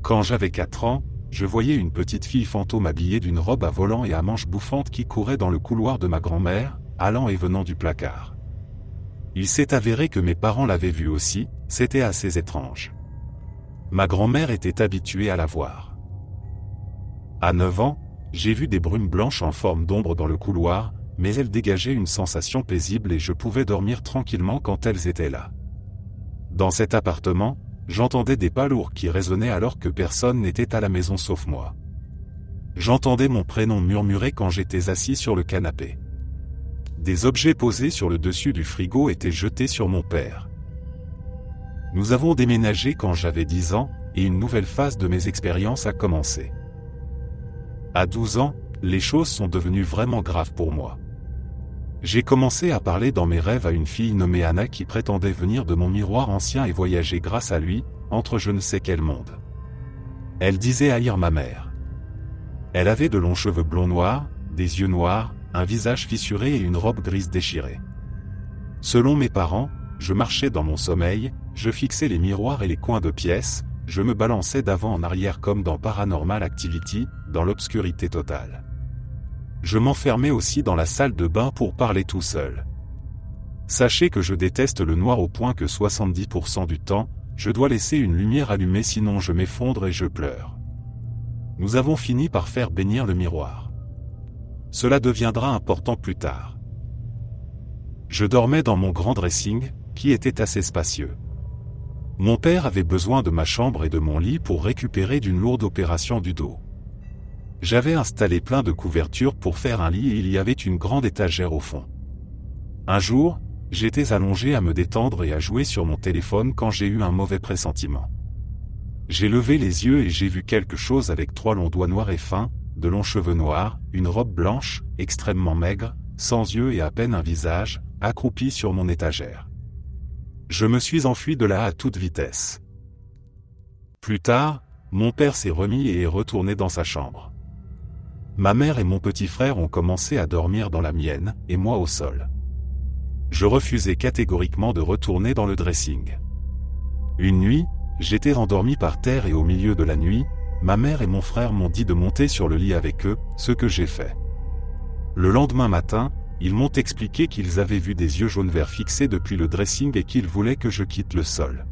Quand j'avais 4 ans, je voyais une petite fille fantôme habillée d'une robe à volants et à manches bouffantes qui courait dans le couloir de ma grand-mère, allant et venant du placard. Il s'est avéré que mes parents l'avaient vue aussi, c'était assez étrange. Ma grand-mère était habituée à la voir. À 9 ans, j'ai vu des brumes blanches en forme d'ombre dans le couloir, mais elles dégageaient une sensation paisible et je pouvais dormir tranquillement quand elles étaient là. Dans cet appartement, j'entendais des pas lourds qui résonnaient alors que personne n'était à la maison sauf moi. J'entendais mon prénom murmurer quand j'étais assis sur le canapé. Des objets posés sur le dessus du frigo étaient jetés sur mon père. Nous avons déménagé quand j'avais 10 ans, et une nouvelle phase de mes expériences a commencé. À 12 ans, les choses sont devenues vraiment graves pour moi. J'ai commencé à parler dans mes rêves à une fille nommée Anna qui prétendait venir de mon miroir ancien et voyager grâce à lui, entre je ne sais quel monde. Elle disait haïr ma mère. Elle avait de longs cheveux blonds noirs, des yeux noirs, un visage fissuré et une robe grise déchirée. Selon mes parents, je marchais dans mon sommeil, je fixais les miroirs et les coins de pièces, je me balançais d'avant en arrière comme dans Paranormal Activity, dans l'obscurité totale. Je m'enfermais aussi dans la salle de bain pour parler tout seul. Sachez que je déteste le noir au point que 70% du temps, je dois laisser une lumière allumée sinon je m'effondre et je pleure. Nous avons fini par faire bénir le miroir. Cela deviendra important plus tard. Je dormais dans mon grand dressing, qui était assez spacieux. Mon père avait besoin de ma chambre et de mon lit pour récupérer d'une lourde opération du dos. J'avais installé plein de couvertures pour faire un lit et il y avait une grande étagère au fond. Un jour, j'étais allongé à me détendre et à jouer sur mon téléphone quand j'ai eu un mauvais pressentiment. J'ai levé les yeux et j'ai vu quelque chose avec 3 longs doigts noirs et fins, de longs cheveux noirs, une robe blanche, extrêmement maigre, sans yeux et à peine un visage, accroupi sur mon étagère. Je me suis enfui de là à toute vitesse. Plus tard, mon père s'est remis et est retourné dans sa chambre. Ma mère et mon petit frère ont commencé à dormir dans la mienne, et moi au sol. Je refusais catégoriquement de retourner dans le dressing. Une nuit, j'étais endormi par terre et au milieu de la nuit, ma mère et mon frère m'ont dit de monter sur le lit avec eux, ce que j'ai fait. Le lendemain matin, ils m'ont expliqué qu'ils avaient vu des yeux jaune-vert fixés depuis le dressing et qu'ils voulaient que je quitte le sol.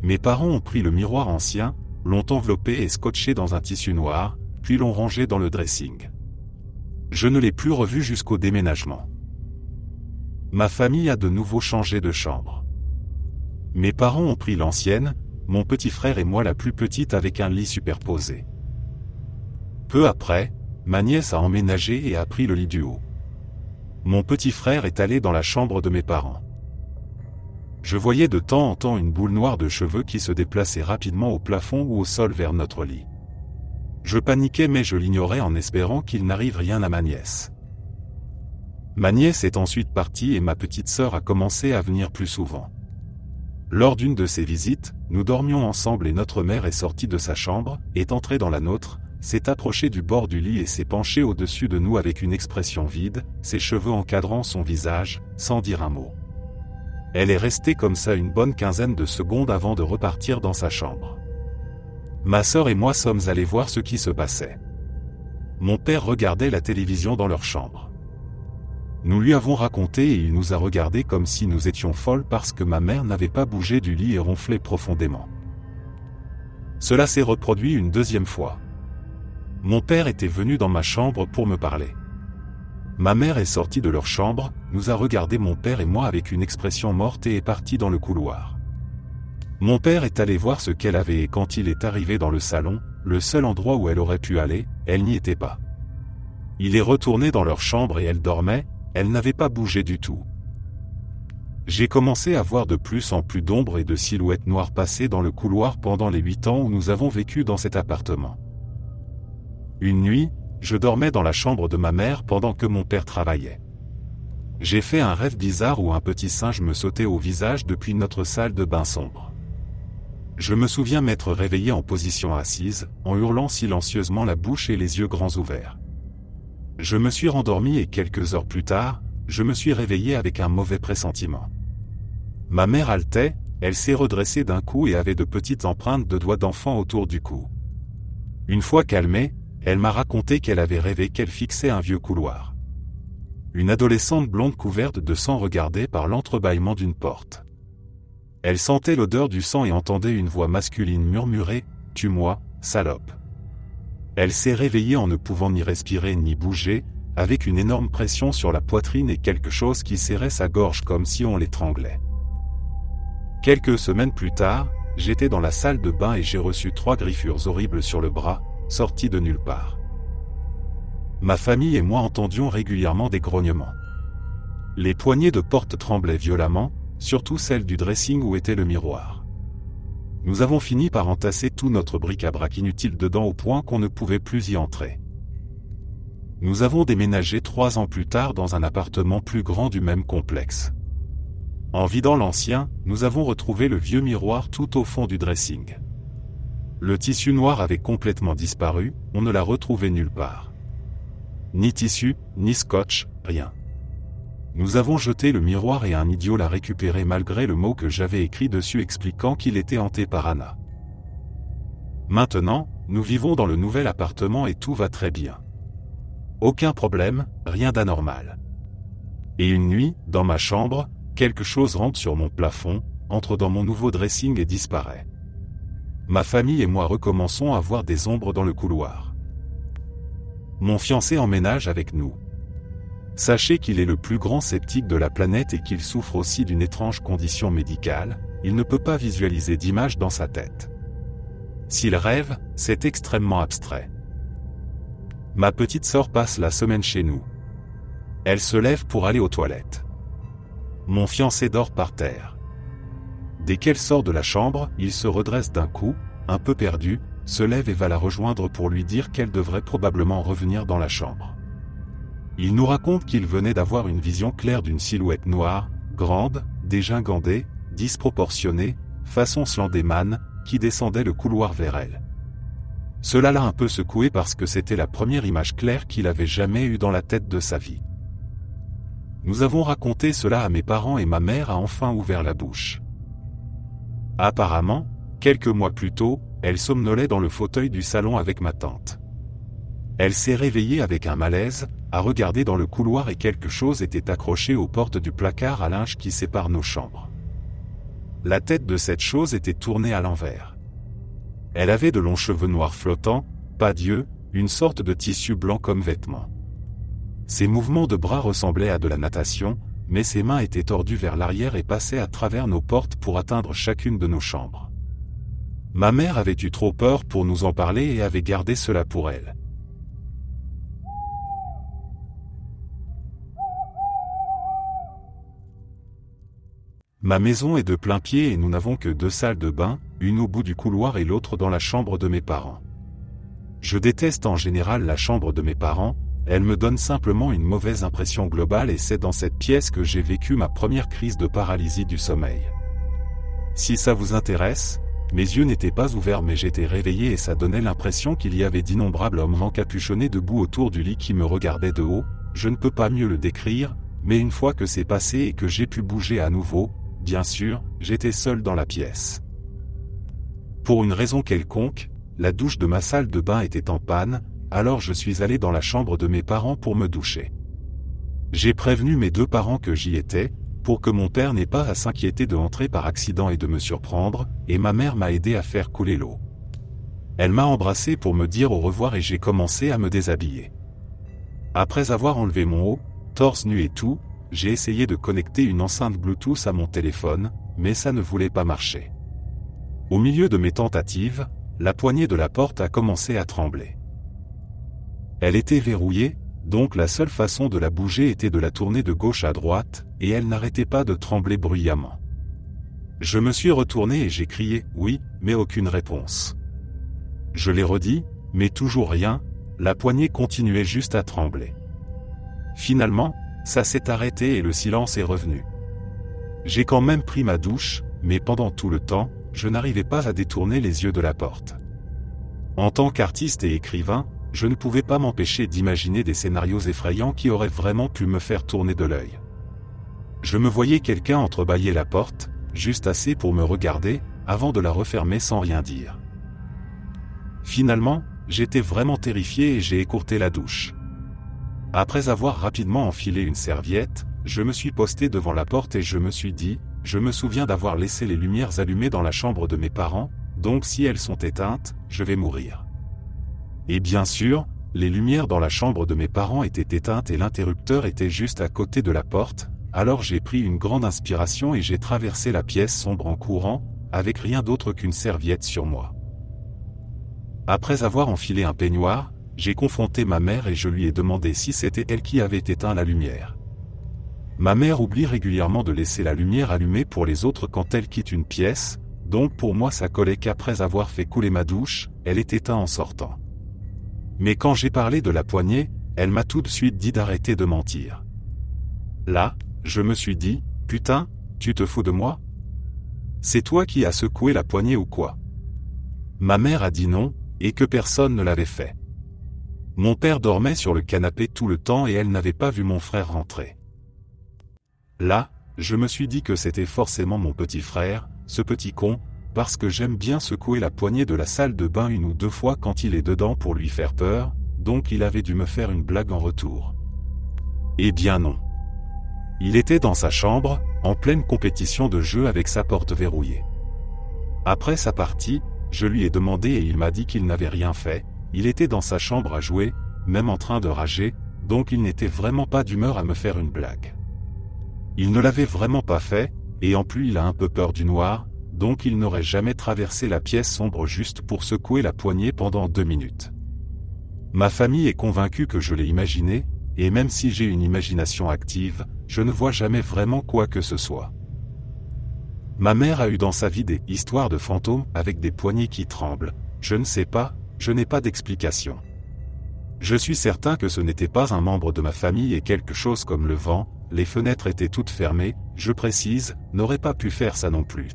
Mes parents ont pris le miroir ancien, l'ont enveloppé et scotché dans un tissu noir, puis l'ont rangé dans le dressing. Je ne l'ai plus revu jusqu'au déménagement. Ma famille a de nouveau changé de chambre. Mes parents ont pris l'ancienne, mon petit frère et moi la plus petite avec un lit superposé. Peu après, ma nièce a emménagé et a pris le lit du haut. Mon petit frère est allé dans la chambre de mes parents. Je voyais de temps en temps une boule noire de cheveux qui se déplaçait rapidement au plafond ou au sol vers notre lit. Je paniquais mais je l'ignorais en espérant qu'il n'arrive rien à ma nièce. Ma nièce est ensuite partie et ma petite sœur a commencé à venir plus souvent. Lors d'une de ces visites, nous dormions ensemble et notre mère est sortie de sa chambre, est entrée dans la nôtre, s'est approchée du bord du lit et s'est penchée au-dessus de nous avec une expression vide, ses cheveux encadrant son visage, sans dire un mot. Elle est restée comme ça une bonne quinzaine de secondes avant de repartir dans sa chambre. Ma sœur et moi sommes allés voir ce qui se passait. Mon père regardait la télévision dans leur chambre. Nous lui avons raconté et il nous a regardés comme si nous étions folles parce que ma mère n'avait pas bougé du lit et ronflait profondément. Cela s'est reproduit une deuxième fois. Mon père était venu dans ma chambre pour me parler. Ma mère est sortie de leur chambre, nous a regardé mon père et moi avec une expression morte et est partie dans le couloir. Mon père est allé voir ce qu'elle avait et quand il est arrivé dans le salon, le seul endroit où elle aurait pu aller, elle n'y était pas. Il est retourné dans leur chambre et elle dormait, elle n'avait pas bougé du tout. J'ai commencé à voir de plus en plus d'ombres et de silhouettes noires passer dans le couloir pendant les 8 ans où nous avons vécu dans cet appartement. Une nuit, je dormais dans la chambre de ma mère pendant que mon père travaillait. J'ai fait un rêve bizarre où un petit singe me sautait au visage depuis notre salle de bain sombre. Je me souviens m'être réveillé en position assise, en hurlant silencieusement la bouche et les yeux grands ouverts. Je me suis rendormi et quelques heures plus tard, je me suis réveillé avec un mauvais pressentiment. Ma mère haletait, elle s'est redressée d'un coup et avait de petites empreintes de doigts d'enfant autour du cou. Une fois calmée, elle m'a raconté qu'elle avait rêvé qu'elle fixait un vieux couloir. Une adolescente blonde couverte de sang regardait par l'entrebâillement d'une porte. Elle sentait l'odeur du sang et entendait une voix masculine murmurer « Tue-moi, salope ». Elle s'est réveillée en ne pouvant ni respirer ni bouger, avec une énorme pression sur la poitrine et quelque chose qui serrait sa gorge comme si on l'étranglait. Quelques semaines plus tard, j'étais dans la salle de bain et j'ai reçu 3 griffures horribles sur le bras, sorties de nulle part. Ma famille et moi entendions régulièrement des grognements. Les poignées de porte tremblaient violemment, surtout celle du dressing où était le miroir. Nous avons fini par entasser tout notre bric-à-brac inutile dedans au point qu'on ne pouvait plus y entrer. Nous avons déménagé 3 ans plus tard dans un appartement plus grand du même complexe. En vidant l'ancien, nous avons retrouvé le vieux miroir tout au fond du dressing. Le tissu noir avait complètement disparu, on ne l'a retrouvé nulle part. Ni tissu, ni scotch, rien. Nous avons jeté le miroir et un idiot l'a récupéré malgré le mot que j'avais écrit dessus expliquant qu'il était hanté par Anna. Maintenant, nous vivons dans le nouvel appartement et tout va très bien. Aucun problème, rien d'anormal. Et une nuit, dans ma chambre, quelque chose rentre sur mon plafond, entre dans mon nouveau dressing et disparaît. Ma famille et moi recommençons à voir des ombres dans le couloir. Mon fiancé emménage avec nous. Sachez qu'il est le plus grand sceptique de la planète et qu'il souffre aussi d'une étrange condition médicale, il ne peut pas visualiser d'images dans sa tête. S'il rêve, c'est extrêmement abstrait. Ma petite sœur passe la semaine chez nous. Elle se lève pour aller aux toilettes. Mon fiancé dort par terre. Dès qu'elle sort de la chambre, il se redresse d'un coup, un peu perdu, se lève et va la rejoindre pour lui dire qu'elle devrait probablement revenir dans la chambre. Il nous raconte qu'il venait d'avoir une vision claire d'une silhouette noire, grande, dégingandée, disproportionnée, façon Slenderman, qui descendait le couloir vers elle. Cela l'a un peu secoué parce que c'était la première image claire qu'il avait jamais eue dans la tête de sa vie. Nous avons raconté cela à mes parents et ma mère a enfin ouvert la bouche. Apparemment, quelques mois plus tôt, elle somnolait dans le fauteuil du salon avec ma tante. Elle s'est réveillée avec un malaise, a regardé dans le couloir et quelque chose était accroché aux portes du placard à linge qui sépare nos chambres. La tête de cette chose était tournée à l'envers. Elle avait de longs cheveux noirs flottants, pas d'yeux, une sorte de tissu blanc comme vêtement. Ses mouvements de bras ressemblaient à de la natation, mais ses mains étaient tordues vers l'arrière et passaient à travers nos portes pour atteindre chacune de nos chambres. Ma mère avait eu trop peur pour nous en parler et avait gardé cela pour elle. Ma maison est de plein pied et nous n'avons que 2 salles de bain, une au bout du couloir et l'autre dans la chambre de mes parents. Je déteste en général la chambre de mes parents, elle me donne simplement une mauvaise impression globale et c'est dans cette pièce que j'ai vécu ma première crise de paralysie du sommeil. Si ça vous intéresse, mes yeux n'étaient pas ouverts mais j'étais réveillé et ça donnait l'impression qu'il y avait d'innombrables hommes encapuchonnés debout autour du lit qui me regardaient de haut, je ne peux pas mieux le décrire, mais une fois que c'est passé et que j'ai pu bouger à nouveau, bien sûr, j'étais seul dans la pièce. Pour une raison quelconque, la douche de ma salle de bain était en panne, alors je suis allé dans la chambre de mes parents pour me doucher. J'ai prévenu mes 2 parents que j'y étais, pour que mon père n'ait pas à s'inquiéter de entrer par accident et de me surprendre, et ma mère m'a aidé à faire couler l'eau. Elle m'a embrassé pour me dire au revoir et j'ai commencé à me déshabiller. Après avoir enlevé mon haut, torse nu et tout, j'ai essayé de connecter une enceinte Bluetooth à mon téléphone, mais ça ne voulait pas marcher. Au milieu de mes tentatives, la poignée de la porte a commencé à trembler. Elle était verrouillée, donc la seule façon de la bouger était de la tourner de gauche à droite, et elle n'arrêtait pas de trembler bruyamment. Je me suis retourné et j'ai crié « oui », mais aucune réponse. Je l'ai redit, mais toujours rien, la poignée continuait juste à trembler. Finalement, ça s'est arrêté et le silence est revenu. J'ai quand même pris ma douche, mais pendant tout le temps, je n'arrivais pas à détourner les yeux de la porte. En tant qu'artiste et écrivain, je ne pouvais pas m'empêcher d'imaginer des scénarios effrayants qui auraient vraiment pu me faire tourner de l'œil. Je me voyais quelqu'un entrebâiller la porte, juste assez pour me regarder, avant de la refermer sans rien dire. Finalement, j'étais vraiment terrifié et j'ai écourté la douche. Après avoir rapidement enfilé une serviette, je me suis posté devant la porte et je me suis dit, je me souviens d'avoir laissé les lumières allumées dans la chambre de mes parents, donc si elles sont éteintes, je vais mourir. Et bien sûr, les lumières dans la chambre de mes parents étaient éteintes et l'interrupteur était juste à côté de la porte, alors j'ai pris une grande inspiration et j'ai traversé la pièce sombre en courant, avec rien d'autre qu'une serviette sur moi. Après avoir enfilé un peignoir, j'ai confronté ma mère et je lui ai demandé si c'était elle qui avait éteint la lumière. Ma mère oublie régulièrement de laisser la lumière allumée pour les autres quand elle quitte une pièce, donc pour moi ça collait qu'après avoir fait couler ma douche, elle est éteinte en sortant. Mais quand j'ai parlé de la poignée, elle m'a tout de suite dit d'arrêter de mentir. Là, je me suis dit, putain, tu te fous de moi? C'est toi qui as secoué la poignée ou quoi? Ma mère a dit non, et que personne ne l'avait fait. Mon père dormait sur le canapé tout le temps et elle n'avait pas vu mon frère rentrer. Là, je me suis dit que c'était forcément mon petit frère, ce petit con, parce que j'aime bien secouer la poignée de la salle de bain 1 ou 2 fois quand il est dedans pour lui faire peur, donc il avait dû me faire une blague en retour. Eh bien non. Il était dans sa chambre, en pleine compétition de jeu avec sa porte verrouillée. Après sa partie, je lui ai demandé et il m'a dit qu'il n'avait rien fait, il était dans sa chambre à jouer, même en train de rager, donc il n'était vraiment pas d'humeur à me faire une blague. Il ne l'avait vraiment pas fait, et en plus il a un peu peur du noir, donc il n'aurait jamais traversé la pièce sombre juste pour secouer la poignée pendant 2 minutes. Ma famille est convaincue que je l'ai imaginé, et même si j'ai une imagination active, je ne vois jamais vraiment quoi que ce soit. Ma mère a eu dans sa vie des histoires de fantômes avec des poignées qui tremblent, je ne sais pas, je n'ai pas d'explication. Je suis certain que ce n'était pas un membre de ma famille et quelque chose comme le vent, les fenêtres étaient toutes fermées, je précise, n'aurait pas pu faire ça non plus.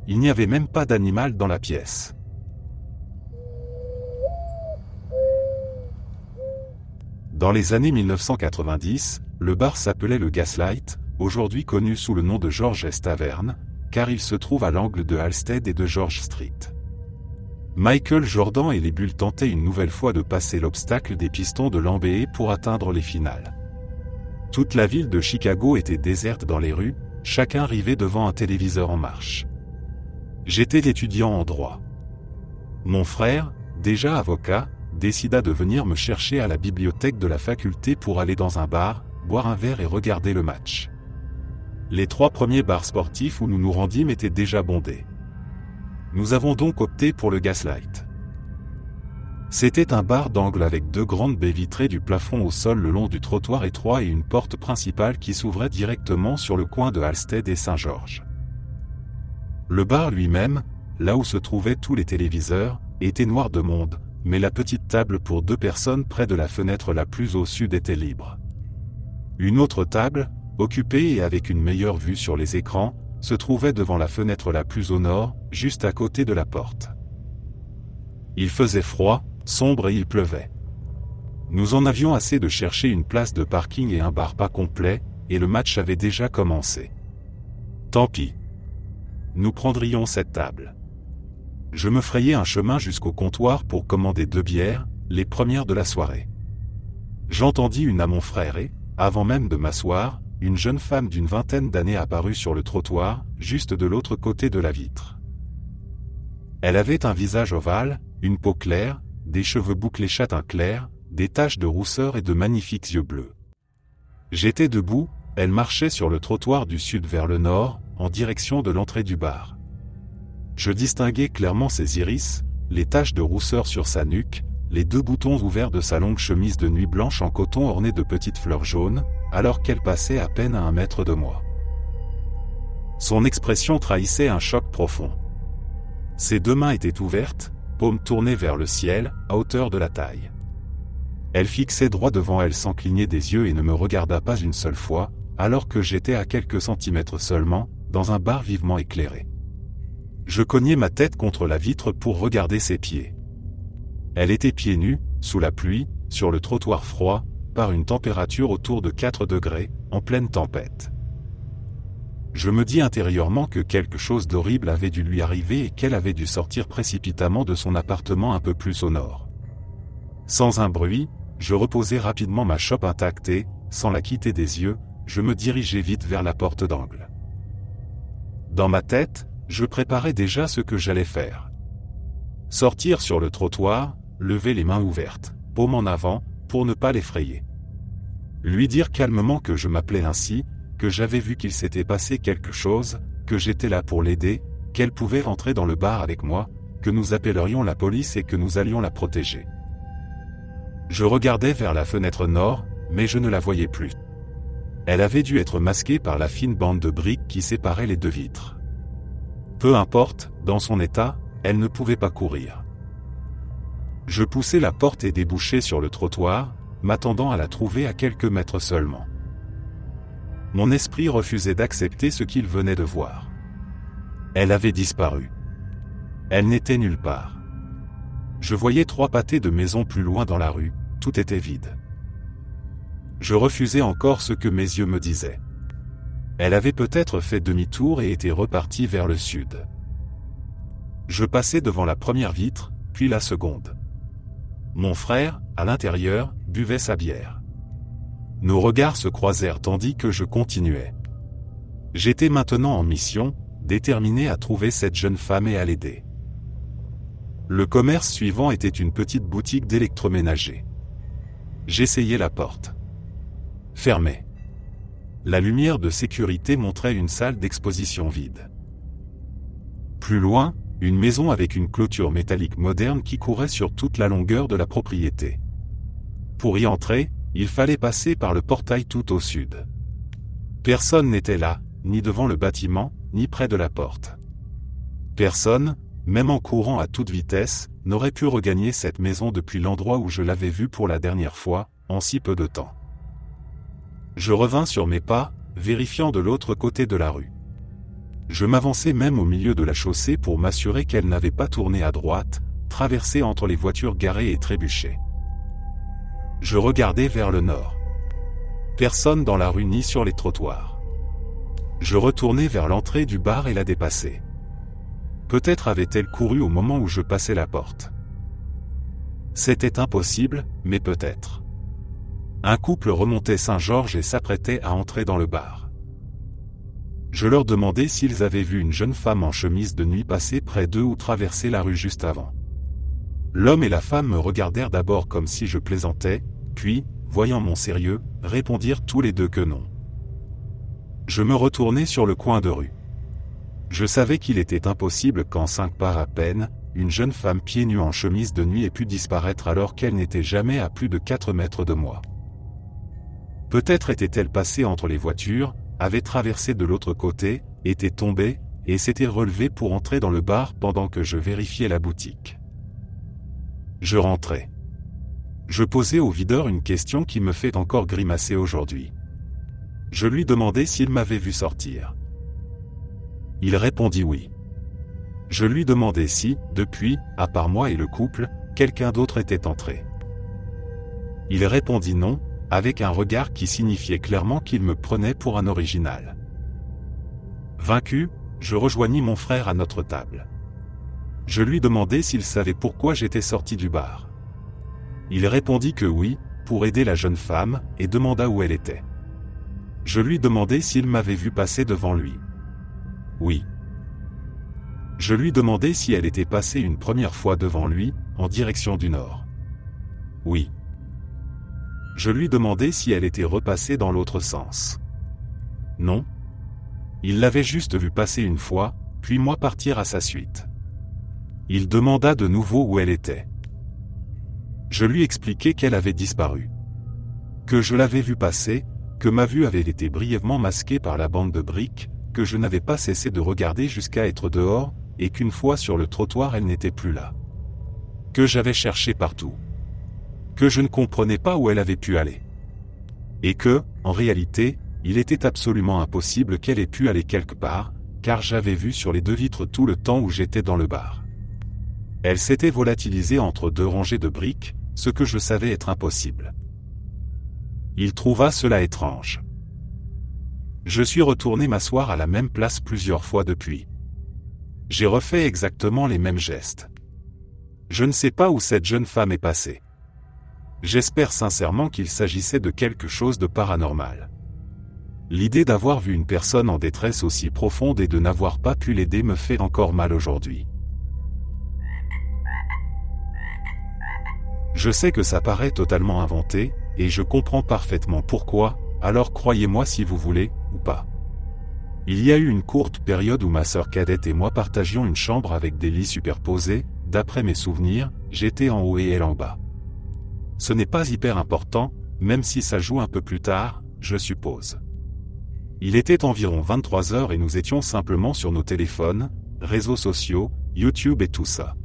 Il n'y avait même pas d'animal dans la pièce. Dans les années 1990, le bar s'appelait le Gaslight, aujourd'hui connu sous le nom de George's Tavern, car il se trouve à l'angle de Halsted et de George Street. Michael Jordan et les Bulls tentaient une nouvelle fois de passer l'obstacle des Pistons de l'NBA pour atteindre les finales. Toute la ville de Chicago était déserte dans les rues, chacun rivait devant un téléviseur en marche. J'étais étudiant en droit. Mon frère, déjà avocat, décida de venir me chercher à la bibliothèque de la faculté pour aller dans un bar, boire un verre et regarder le match. Les 3 premiers bars sportifs où nous nous rendîmes étaient déjà bondés. Nous avons donc opté pour le Gaslight. C'était un bar d'angle avec 2 grandes baies vitrées du plafond au sol le long du trottoir étroit et une porte principale qui s'ouvrait directement sur le coin de Halsted et Saint-Georges. Le bar lui-même, là où se trouvaient tous les téléviseurs, était noir de monde, mais la petite table pour 2 personnes près de la fenêtre la plus au sud était libre. Une autre table, occupée et avec une meilleure vue sur les écrans, se trouvait devant la fenêtre la plus au nord, juste à côté de la porte. Il faisait froid, sombre et il pleuvait. Nous en avions assez de chercher une place de parking et un bar pas complet, et le match avait déjà commencé. Tant pis. Nous prendrions cette table. Je me frayais un chemin jusqu'au comptoir pour commander 2 bières, les premières de la soirée. J'entendis une à mon frère et, avant même de m'asseoir, une jeune femme d'une vingtaine d'années apparut sur le trottoir, juste de l'autre côté de la vitre. Elle avait un visage ovale, une peau claire, des cheveux bouclés châtain clair, des taches de rousseur et de magnifiques yeux bleus. J'étais debout, elle marchait sur le trottoir du sud vers le nord, en direction de l'entrée du bar. Je distinguais clairement ses iris, les taches de rousseur sur sa nuque, les 2 boutons ouverts de sa longue chemise de nuit blanche en coton ornée de petites fleurs jaunes, alors qu'elle passait à peine à 1 mètre de moi. Son expression trahissait un choc profond. Ses 2 mains étaient ouvertes, paumes tournées vers le ciel, à hauteur de la taille. Elle fixait droit devant elle sans cligner des yeux et ne me regarda pas une seule fois, alors que j'étais à quelques centimètres seulement, dans un bar vivement éclairé. Je cognai ma tête contre la vitre pour regarder ses pieds. Elle était pieds nus, sous la pluie, sur le trottoir froid, par une température autour de 4 degrés, en pleine tempête. Je me dis intérieurement que quelque chose d'horrible avait dû lui arriver et qu'elle avait dû sortir précipitamment de son appartement un peu plus au nord. Sans un bruit, je reposai rapidement ma chope intacte et, sans la quitter des yeux, je me dirigeai vite vers la porte d'angle. Dans ma tête, je préparais déjà ce que j'allais faire. Sortir sur le trottoir, lever les mains ouvertes, paume en avant, pour ne pas l'effrayer. Lui dire calmement que je m'appelais ainsi, que j'avais vu qu'il s'était passé quelque chose, que j'étais là pour l'aider, qu'elle pouvait rentrer dans le bar avec moi, que nous appellerions la police et que nous allions la protéger. Je regardais vers la fenêtre nord, mais je ne la voyais plus. Elle avait dû être masquée par la fine bande de briques qui séparait les deux vitres. Peu importe, dans son état, elle ne pouvait pas courir. Je poussai la porte et débouchai sur le trottoir, m'attendant à la trouver à quelques mètres seulement. Mon esprit refusait d'accepter ce qu'il venait de voir. Elle avait disparu. Elle n'était nulle part. Je voyais 3 pâtés de maisons plus loin dans la rue, tout était vide. Je refusais encore ce que mes yeux me disaient. Elle avait peut-être fait demi-tour et était repartie vers le sud. Je passai devant la première vitre, puis la seconde. Mon frère, à l'intérieur, buvait sa bière. Nos regards se croisèrent tandis que je continuais. J'étais maintenant en mission, déterminé à trouver cette jeune femme et à l'aider. Le commerce suivant était une petite boutique d'électroménager. J'essayai la porte. Fermée. La lumière de sécurité montrait une salle d'exposition vide. Plus loin, une maison avec une clôture métallique moderne qui courait sur toute la longueur de la propriété. Pour y entrer, il fallait passer par le portail tout au sud. Personne n'était là, ni devant le bâtiment, ni près de la porte. Personne, même en courant à toute vitesse, n'aurait pu regagner cette maison depuis l'endroit où je l'avais vue pour la dernière fois, en si peu de temps. Je revins sur mes pas, vérifiant de l'autre côté de la rue. Je m'avançai même au milieu de la chaussée pour m'assurer qu'elle n'avait pas tourné à droite, traversé entre les voitures garées et trébuché. Je regardai vers le nord. Personne dans la rue ni sur les trottoirs. Je retournai vers l'entrée du bar et la dépassai. Peut-être avait-elle couru au moment où je passais la porte. C'était impossible, mais peut-être. Un couple remontait Saint-Georges et s'apprêtait à entrer dans le bar. Je leur demandai s'ils avaient vu une jeune femme en chemise de nuit passer près d'eux ou traverser la rue juste avant. L'homme et la femme me regardèrent d'abord comme si je plaisantais, puis, voyant mon sérieux, répondirent tous les deux que non. Je me retournai sur le coin de rue. Je savais qu'il était impossible qu'en 5 pas à peine, une jeune femme pieds nus en chemise de nuit ait pu disparaître alors qu'elle n'était jamais à plus de 4 mètres de moi. Peut-être était-elle passée entre les voitures, avait traversé de l'autre côté, était tombée, et s'était relevée pour entrer dans le bar pendant que je vérifiais la boutique. Je rentrai. Je posai au videur une question qui me fait encore grimacer aujourd'hui. Je lui demandai s'il m'avait vu sortir. Il répondit oui. Je lui demandai si, depuis, à part moi et le couple, quelqu'un d'autre était entré. Il répondit non, avec un regard qui signifiait clairement qu'il me prenait pour un original. Vaincu, je rejoignis mon frère à notre table. Je lui demandai s'il savait pourquoi j'étais sorti du bar. Il répondit que oui, pour aider la jeune femme, et demanda où elle était. Je lui demandai s'il m'avait vu passer devant lui. Oui. Je lui demandai si elle était passée une première fois devant lui, en direction du nord. Oui. Je lui demandai si elle était repassée dans l'autre sens. Non. Il l'avait juste vue passer une fois, puis moi partir à sa suite. Il demanda de nouveau où elle était. Je lui expliquai qu'elle avait disparu. Que je l'avais vue passer, que ma vue avait été brièvement masquée par la bande de briques, que je n'avais pas cessé de regarder jusqu'à être dehors, et qu'une fois sur le trottoir elle n'était plus là. Que j'avais cherché partout. que je ne comprenais pas où elle avait pu aller. Et que, en réalité, il était absolument impossible qu'elle ait pu aller quelque part, car j'avais vu sur les 2 vitres tout le temps où j'étais dans le bar. Elle s'était volatilisée entre 2 rangées de briques, ce que je savais être impossible. Il trouva cela étrange. Je suis retourné m'asseoir à la même place plusieurs fois depuis. J'ai refait exactement les mêmes gestes. Je ne sais pas où cette jeune femme est passée. J'espère sincèrement qu'il s'agissait de quelque chose de paranormal. L'idée d'avoir vu une personne en détresse aussi profonde et de n'avoir pas pu l'aider me fait encore mal aujourd'hui. Je sais que ça paraît totalement inventé, et je comprends parfaitement pourquoi, alors croyez-moi si vous voulez, ou pas. Il y a eu une courte période où ma sœur cadette et moi partagions une chambre avec des lits superposés, d'après mes souvenirs, j'étais en haut et elle en bas. Ce n'est pas hyper important, même si ça joue un peu plus tard, je suppose. Il était environ 23 heures et nous étions simplement sur nos téléphones, réseaux sociaux, YouTube et tout ça.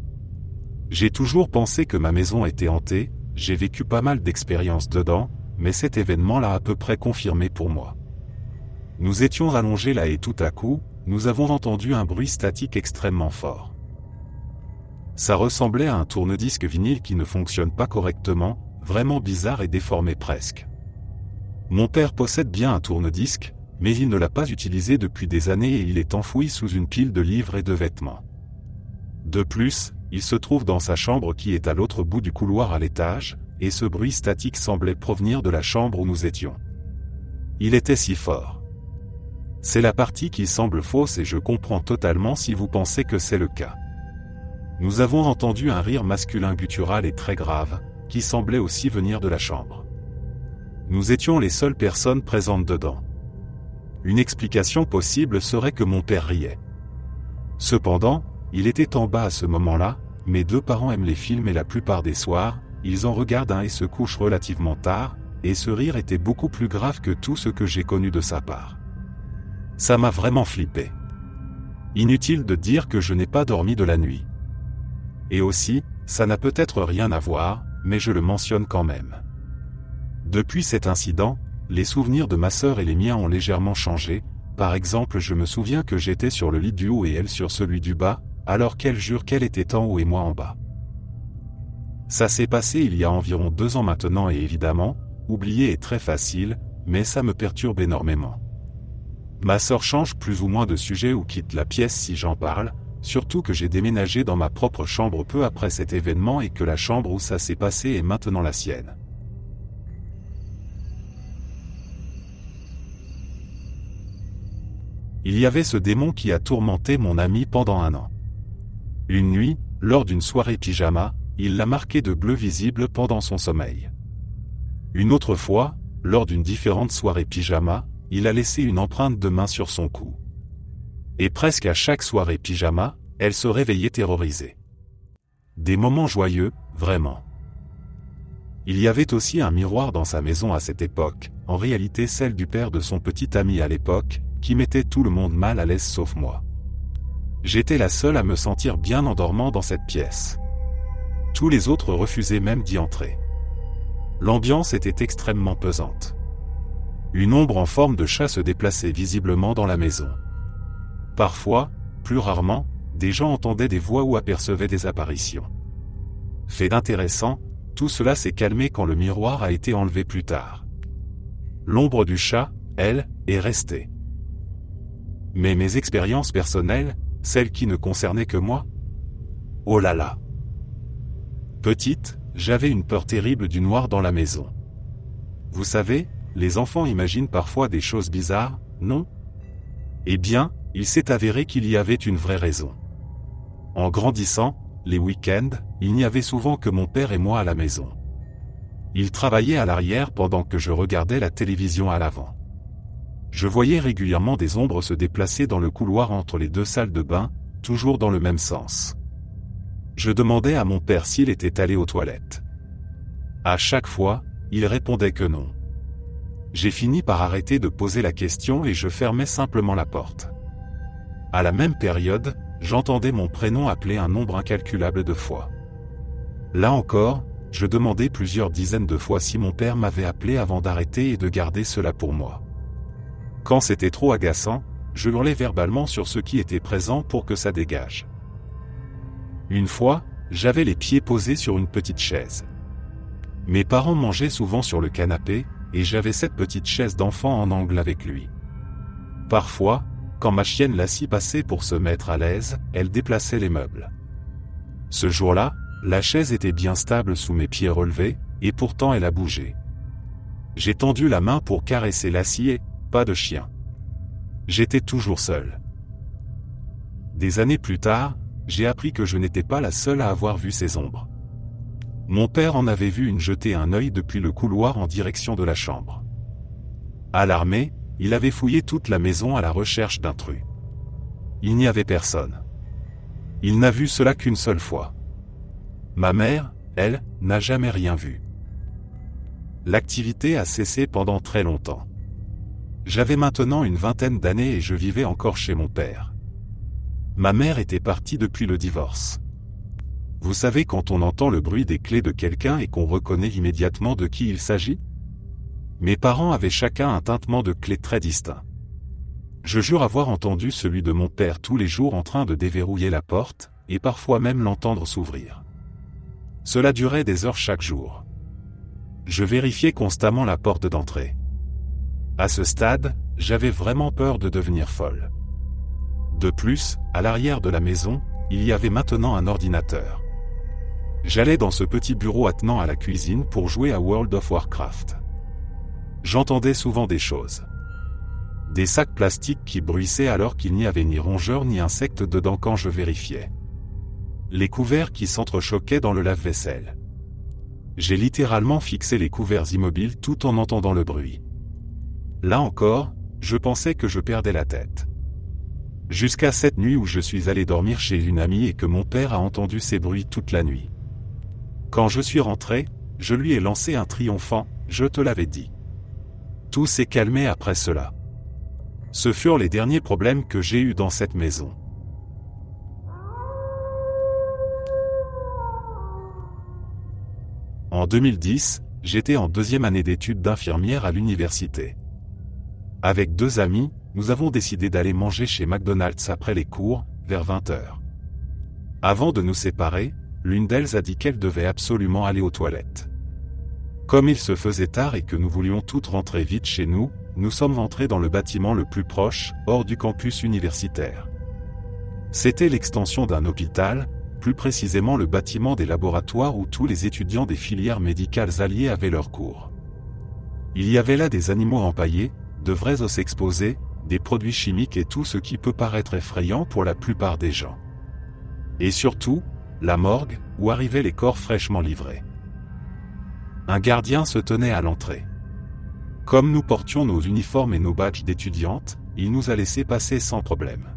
J'ai toujours pensé que ma maison était hantée, j'ai vécu pas mal d'expériences dedans, mais cet événement l'a à peu près confirmé pour moi. Nous étions allongés là et tout à coup, nous avons entendu un bruit statique extrêmement fort. Ça ressemblait à un tourne-disque vinyle qui ne fonctionne pas correctement, vraiment bizarre et déformé presque. Mon père possède bien un tourne-disque, mais il ne l'a pas utilisé depuis des années et il est enfoui sous une pile de livres et de vêtements. De plus, il se trouve dans sa chambre qui est à l'autre bout du couloir à l'étage, et ce bruit statique semblait provenir de la chambre où nous étions. Il était si fort. C'est la partie qui semble fausse et je comprends totalement si vous pensez que c'est le cas. Nous avons entendu un rire masculin guttural et très grave, qui semblait aussi venir de la chambre. Nous étions les seules personnes présentes dedans. Une explication possible serait que mon père riait. Cependant, il était en bas à ce moment-là, mes 2 parents aiment les films et la plupart des soirs, ils en regardent un et se couchent relativement tard, et ce rire était beaucoup plus grave que tout ce que j'ai connu de sa part. Ça m'a vraiment flippé. Inutile de dire que je n'ai pas dormi de la nuit. Et aussi, ça n'a peut-être rien à voir, mais je le mentionne quand même. Depuis cet incident, les souvenirs de ma sœur et les miens ont légèrement changé. Par exemple, je me souviens que j'étais sur le lit du haut et elle sur celui du bas, alors qu'elle jure qu'elle était en haut et moi en bas. Ça s'est passé il y a environ 2 ans maintenant et évidemment, oublier est très facile, mais ça me perturbe énormément. Ma sœur change plus ou moins de sujet ou quitte la pièce si j'en parle, surtout que j'ai déménagé dans ma propre chambre peu après cet événement et que la chambre où ça s'est passé est maintenant la sienne. Il y avait ce démon qui a tourmenté mon ami pendant 1 an. Une nuit, lors d'une soirée pyjama, il l'a marqué de bleu visible pendant son sommeil. Une autre fois, lors d'une différente soirée pyjama, il a laissé une empreinte de main sur son cou. Et presque à chaque soirée pyjama, elle se réveillait terrorisée. Des moments joyeux, vraiment. Il y avait aussi un miroir dans sa maison à cette époque, en réalité celle du père de son petit ami à l'époque, qui mettait tout le monde mal à l'aise sauf moi. J'étais la seule à me sentir bien en dormant dans cette pièce. Tous les autres refusaient même d'y entrer. L'ambiance était extrêmement pesante. Une ombre en forme de chat se déplaçait visiblement dans la maison. Parfois, plus rarement, des gens entendaient des voix ou apercevaient des apparitions. Fait d'intéressant, tout cela s'est calmé quand le miroir a été enlevé plus tard. L'ombre du chat, elle, est restée. Mais mes expériences personnelles, celles qui ne concernaient que moi? Oh là là! Petite, j'avais une peur terrible du noir dans la maison. Vous savez, les enfants imaginent parfois des choses bizarres, non? Eh bien, il s'est avéré qu'il y avait une vraie raison. En grandissant, les week-ends, il n'y avait souvent que mon père et moi à la maison. Il travaillait à l'arrière pendant que je regardais la télévision à l'avant. Je voyais régulièrement des ombres se déplacer dans le couloir entre les 2 salles de bain, toujours dans le même sens. Je demandais à mon père s'il était allé aux toilettes. À chaque fois, il répondait que non. J'ai fini par arrêter de poser la question et je fermais simplement la porte. À la même période, j'entendais mon prénom appelé un nombre incalculable de fois. Là encore, je demandais plusieurs dizaines de fois si mon père m'avait appelé avant d'arrêter et de garder cela pour moi. Quand c'était trop agaçant, je hurlais verbalement sur ceux qui étaient présents pour que ça dégage. Une fois, j'avais les pieds posés sur une petite chaise. Mes parents mangeaient souvent sur le canapé, et j'avais cette petite chaise d'enfant en angle avec lui. Parfois, quand ma chienne Lassie passait pour se mettre à l'aise, elle déplaçait les meubles. Ce jour-là, la chaise était bien stable sous mes pieds relevés, et pourtant elle a bougé. J'ai tendu la main pour caresser Lassie et, pas de chien. J'étais toujours seul. Des années plus tard, j'ai appris que je n'étais pas la seule à avoir vu ces ombres. Mon père en avait vu une jeter un œil depuis le couloir en direction de la chambre. Alarmé, il avait fouillé toute la maison à la recherche d'intrus. Il n'y avait personne. Il n'a vu cela qu'une seule fois. Ma mère, elle, n'a jamais rien vu. L'activité a cessé pendant très longtemps. J'avais maintenant une vingtaine d'années et je vivais encore chez mon père. Ma mère était partie depuis le divorce. Vous savez quand on entend le bruit des clés de quelqu'un et qu'on reconnaît immédiatement de qui il s'agit? Mes parents avaient chacun un tintement de clés très distinct. Je jure avoir entendu celui de mon père tous les jours en train de déverrouiller la porte, et parfois même l'entendre s'ouvrir. Cela durait des heures chaque jour. Je vérifiais constamment la porte d'entrée. À ce stade, j'avais vraiment peur de devenir folle. De plus, à l'arrière de la maison, il y avait maintenant un ordinateur. J'allais dans ce petit bureau attenant à la cuisine pour jouer à World of Warcraft. J'entendais souvent des choses. Des sacs plastiques qui bruissaient alors qu'il n'y avait ni rongeurs ni insectes dedans quand je vérifiais. Les couverts qui s'entrechoquaient dans le lave-vaisselle. J'ai littéralement fixé les couverts immobiles tout en entendant le bruit. Là encore, je pensais que je perdais la tête. Jusqu'à cette nuit où je suis allé dormir chez une amie et que mon père a entendu ces bruits toute la nuit. Quand je suis rentré, je lui ai lancé un triomphant « Je te l'avais dit ». Tout s'est calmé après cela. Ce furent les derniers problèmes que j'ai eus dans cette maison. En 2010, j'étais en deuxième année d'études d'infirmière à l'université. Avec deux amis, nous avons décidé d'aller manger chez McDonald's après les cours, vers 20h. Avant de nous séparer, l'une d'elles a dit qu'elle devait absolument aller aux toilettes. Comme il se faisait tard et que nous voulions toutes rentrer vite chez nous, nous sommes entrés dans le bâtiment le plus proche, hors du campus universitaire. C'était l'extension d'un hôpital, plus précisément le bâtiment des laboratoires où tous les étudiants des filières médicales alliées avaient leurs cours. Il y avait là des animaux empaillés, de vrais os exposés, des produits chimiques et tout ce qui peut paraître effrayant pour la plupart des gens. Et surtout, la morgue, où arrivaient les corps fraîchement livrés. Un gardien se tenait à l'entrée. Comme nous portions nos uniformes et nos badges d'étudiantes, il nous a laissé passer sans problème.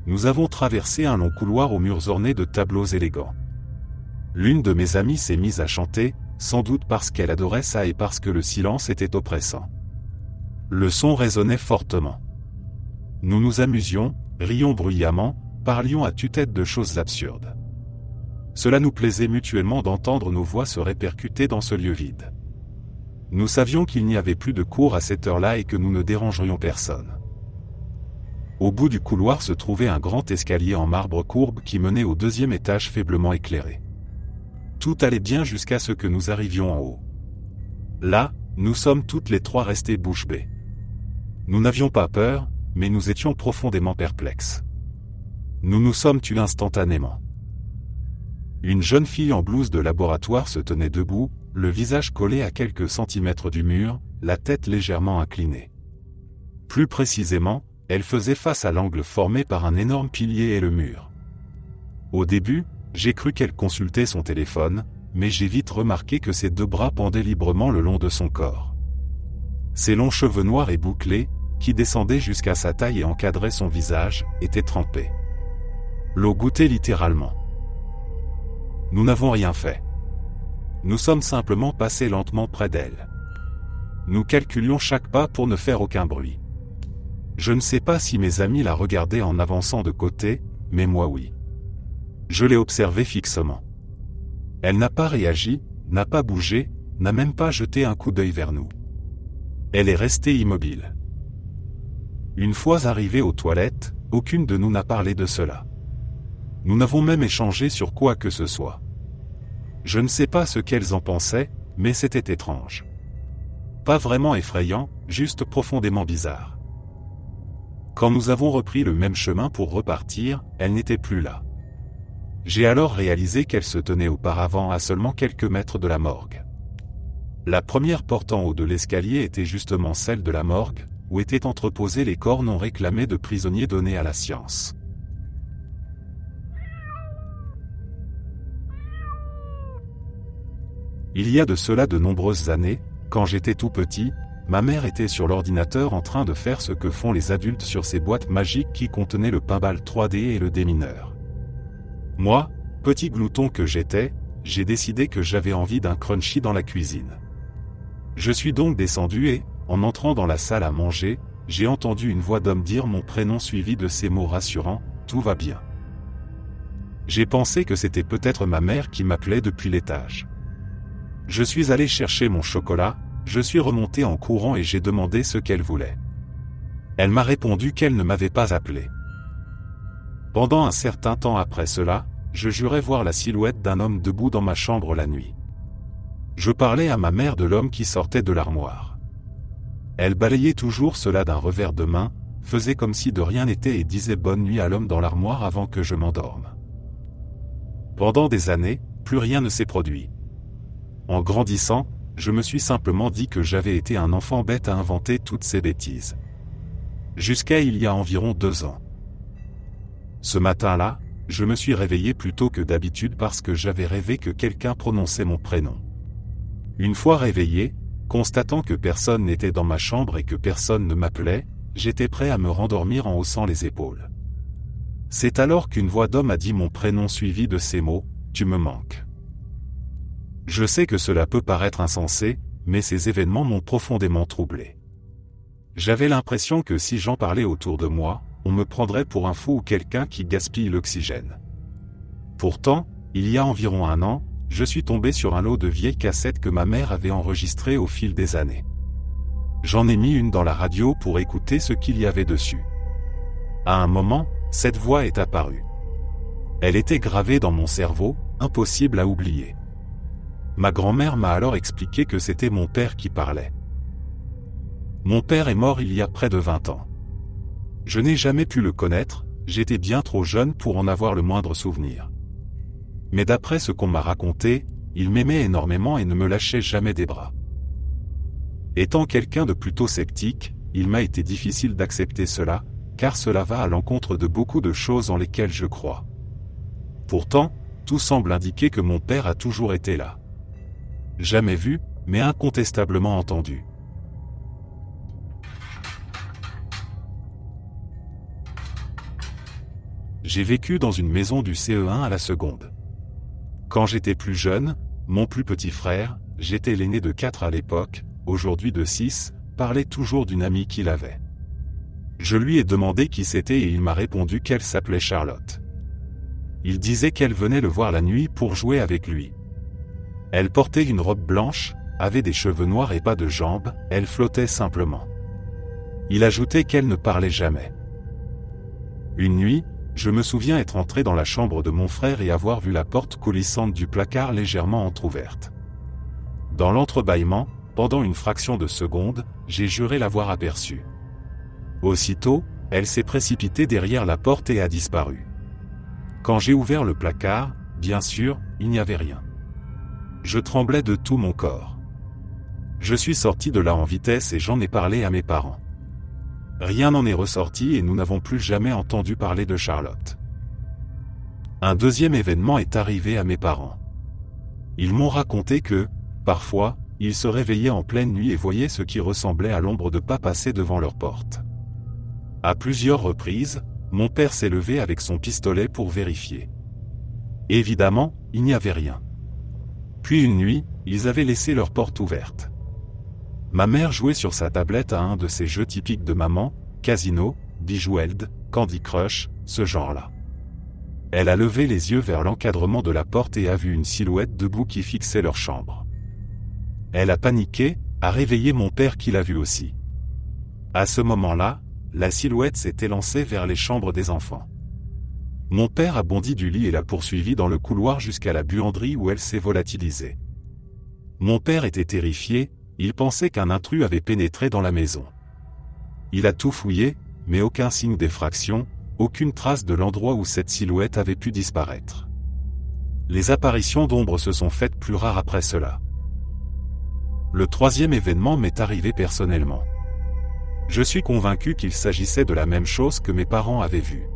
Nous avons traversé un long couloir aux murs ornés de tableaux élégants. L'une de mes amies s'est mise à chanter, sans doute parce qu'elle adorait ça et parce que le silence était oppressant. Le son résonnait fortement. Nous nous amusions, rions bruyamment, parlions à tue-tête de choses absurdes. Cela nous plaisait mutuellement d'entendre nos voix se répercuter dans ce lieu vide. Nous savions qu'il n'y avait plus de cours à cette heure-là et que nous ne dérangerions personne. Au bout du couloir se trouvait un grand escalier en marbre courbe qui menait au deuxième étage faiblement éclairé. Tout allait bien jusqu'à ce que nous arrivions en haut. Là, nous sommes toutes les trois restées bouche bée. Nous n'avions pas peur, mais nous étions profondément perplexes. Nous nous sommes tus instantanément. Une jeune fille en blouse de laboratoire se tenait debout, le visage collé à quelques centimètres du mur, la tête légèrement inclinée. Plus précisément, elle faisait face à l'angle formé par un énorme pilier et le mur. Au début, j'ai cru qu'elle consultait son téléphone, mais j'ai vite remarqué que ses deux bras pendaient librement le long de son corps. Ses longs cheveux noirs et bouclés, qui descendaient jusqu'à sa taille et encadraient son visage, étaient trempés. L'eau goûtait littéralement. Nous n'avons rien fait. Nous sommes simplement passés lentement près d'elle. Nous calculions chaque pas pour ne faire aucun bruit. Je ne sais pas si mes amis la regardaient en avançant de côté, mais moi oui. Je l'ai observée fixement. Elle n'a pas réagi, n'a pas bougé, n'a même pas jeté un coup d'œil vers nous. Elle est restée immobile. Une fois arrivée aux toilettes, aucune de nous n'a parlé de cela. Nous n'avons même échangé sur quoi que ce soit. Je ne sais pas ce qu'elles en pensaient, mais c'était étrange. Pas vraiment effrayant, juste profondément bizarre. Quand nous avons repris le même chemin pour repartir, elle n'était plus là. J'ai alors réalisé qu'elle se tenait auparavant à seulement quelques mètres de la morgue. La première porte en haut de l'escalier était justement celle de la morgue, où étaient entreposés les corps non réclamés de prisonniers donnés à la science. Il y a de cela de nombreuses années, quand j'étais tout petit, ma mère était sur l'ordinateur en train de faire ce que font les adultes sur ces boîtes magiques qui contenaient le pinball 3D et le démineur. Moi, petit glouton que j'étais, j'ai décidé que j'avais envie d'un crunchy dans la cuisine. Je suis donc descendu et, en entrant dans la salle à manger, j'ai entendu une voix d'homme dire mon prénom suivi de ces mots rassurants, « Tout va bien ». J'ai pensé que c'était peut-être ma mère qui m'appelait depuis l'étage. Je suis allé chercher mon chocolat, je suis remonté en courant et j'ai demandé ce qu'elle voulait. Elle m'a répondu qu'elle ne m'avait pas appelé. Pendant un certain temps après cela, je jurais voir la silhouette d'un homme debout dans ma chambre la nuit. Je parlais à ma mère de l'homme qui sortait de l'armoire. Elle balayait toujours cela d'un revers de main, faisait comme si de rien n'était et disait bonne nuit à l'homme dans l'armoire avant que je m'endorme. Pendant des années, plus rien ne s'est produit. En grandissant, je me suis simplement dit que j'avais été un enfant bête à inventer toutes ces bêtises. Jusqu'à il y a environ 2 ans. Ce matin-là, je me suis réveillé plus tôt que d'habitude parce que j'avais rêvé que quelqu'un prononçait mon prénom. Une fois réveillé, constatant que personne n'était dans ma chambre et que personne ne m'appelait, j'étais prêt à me rendormir en haussant les épaules. C'est alors qu'une voix d'homme a dit mon prénom suivi de ces mots, « Tu me manques ». Je sais que cela peut paraître insensé, mais ces événements m'ont profondément troublé. J'avais l'impression que si j'en parlais autour de moi, on me prendrait pour un fou ou quelqu'un qui gaspille l'oxygène. Pourtant, il y a environ 1 an, je suis tombé sur un lot de vieilles cassettes que ma mère avait enregistrées au fil des années. J'en ai mis une dans la radio pour écouter ce qu'il y avait dessus. À un moment, cette voix est apparue. Elle était gravée dans mon cerveau, impossible à oublier. Ma grand-mère m'a alors expliqué que c'était mon père qui parlait. Mon père est mort il y a près de 20 ans. Je n'ai jamais pu le connaître, j'étais bien trop jeune pour en avoir le moindre souvenir. Mais d'après ce qu'on m'a raconté, il m'aimait énormément et ne me lâchait jamais des bras. Étant quelqu'un de plutôt sceptique, il m'a été difficile d'accepter cela, car cela va à l'encontre de beaucoup de choses en lesquelles je crois. Pourtant, tout semble indiquer que mon père a toujours été là. Jamais vu, mais incontestablement entendu. J'ai vécu dans une maison du CE1 à la seconde. Quand j'étais plus jeune, mon plus petit frère, j'étais l'aîné de 4 à l'époque, aujourd'hui de 6, parlait toujours d'une amie qu'il avait. Je lui ai demandé qui c'était et il m'a répondu qu'elle s'appelait Charlotte. Il disait qu'elle venait le voir la nuit pour jouer avec lui. Elle portait une robe blanche, avait des cheveux noirs et pas de jambes, elle flottait simplement. Il ajoutait qu'elle ne parlait jamais. Une nuit, je me souviens être entré dans la chambre de mon frère et avoir vu la porte coulissante du placard légèrement entr'ouverte. Dans l'entrebâillement, pendant une fraction de seconde, j'ai juré l'avoir aperçue. Aussitôt, elle s'est précipitée derrière la porte et a disparu. Quand j'ai ouvert le placard, bien sûr, il n'y avait rien. Je tremblais de tout mon corps. Je suis sorti de là en vitesse et j'en ai parlé à mes parents. Rien n'en est ressorti et nous n'avons plus jamais entendu parler de Charlotte. Un deuxième événement est arrivé à mes parents. Ils m'ont raconté que, parfois, ils se réveillaient en pleine nuit et voyaient ce qui ressemblait à l'ombre de pas passer devant leur porte. À plusieurs reprises, mon père s'est levé avec son pistolet pour vérifier. Évidemment, il n'y avait rien. Puis une nuit, ils avaient laissé leur porte ouverte. Ma mère jouait sur sa tablette à un de ces jeux typiques de maman, Casino, Bejeweled, Candy Crush, ce genre-là. Elle a levé les yeux vers l'encadrement de la porte et a vu une silhouette debout qui fixait leur chambre. Elle a paniqué, a réveillé mon père qui l'a vu aussi. À ce moment-là, la silhouette s'est élancée vers les chambres des enfants. Mon père a bondi du lit et l'a poursuivie dans le couloir jusqu'à la buanderie où elle s'est volatilisée. Mon père était terrifié, il pensait qu'un intrus avait pénétré dans la maison. Il a tout fouillé, mais aucun signe d'effraction, aucune trace de l'endroit où cette silhouette avait pu disparaître. Les apparitions d'ombres se sont faites plus rares après cela. Le troisième événement m'est arrivé personnellement. Je suis convaincu qu'il s'agissait de la même chose que mes parents avaient vu.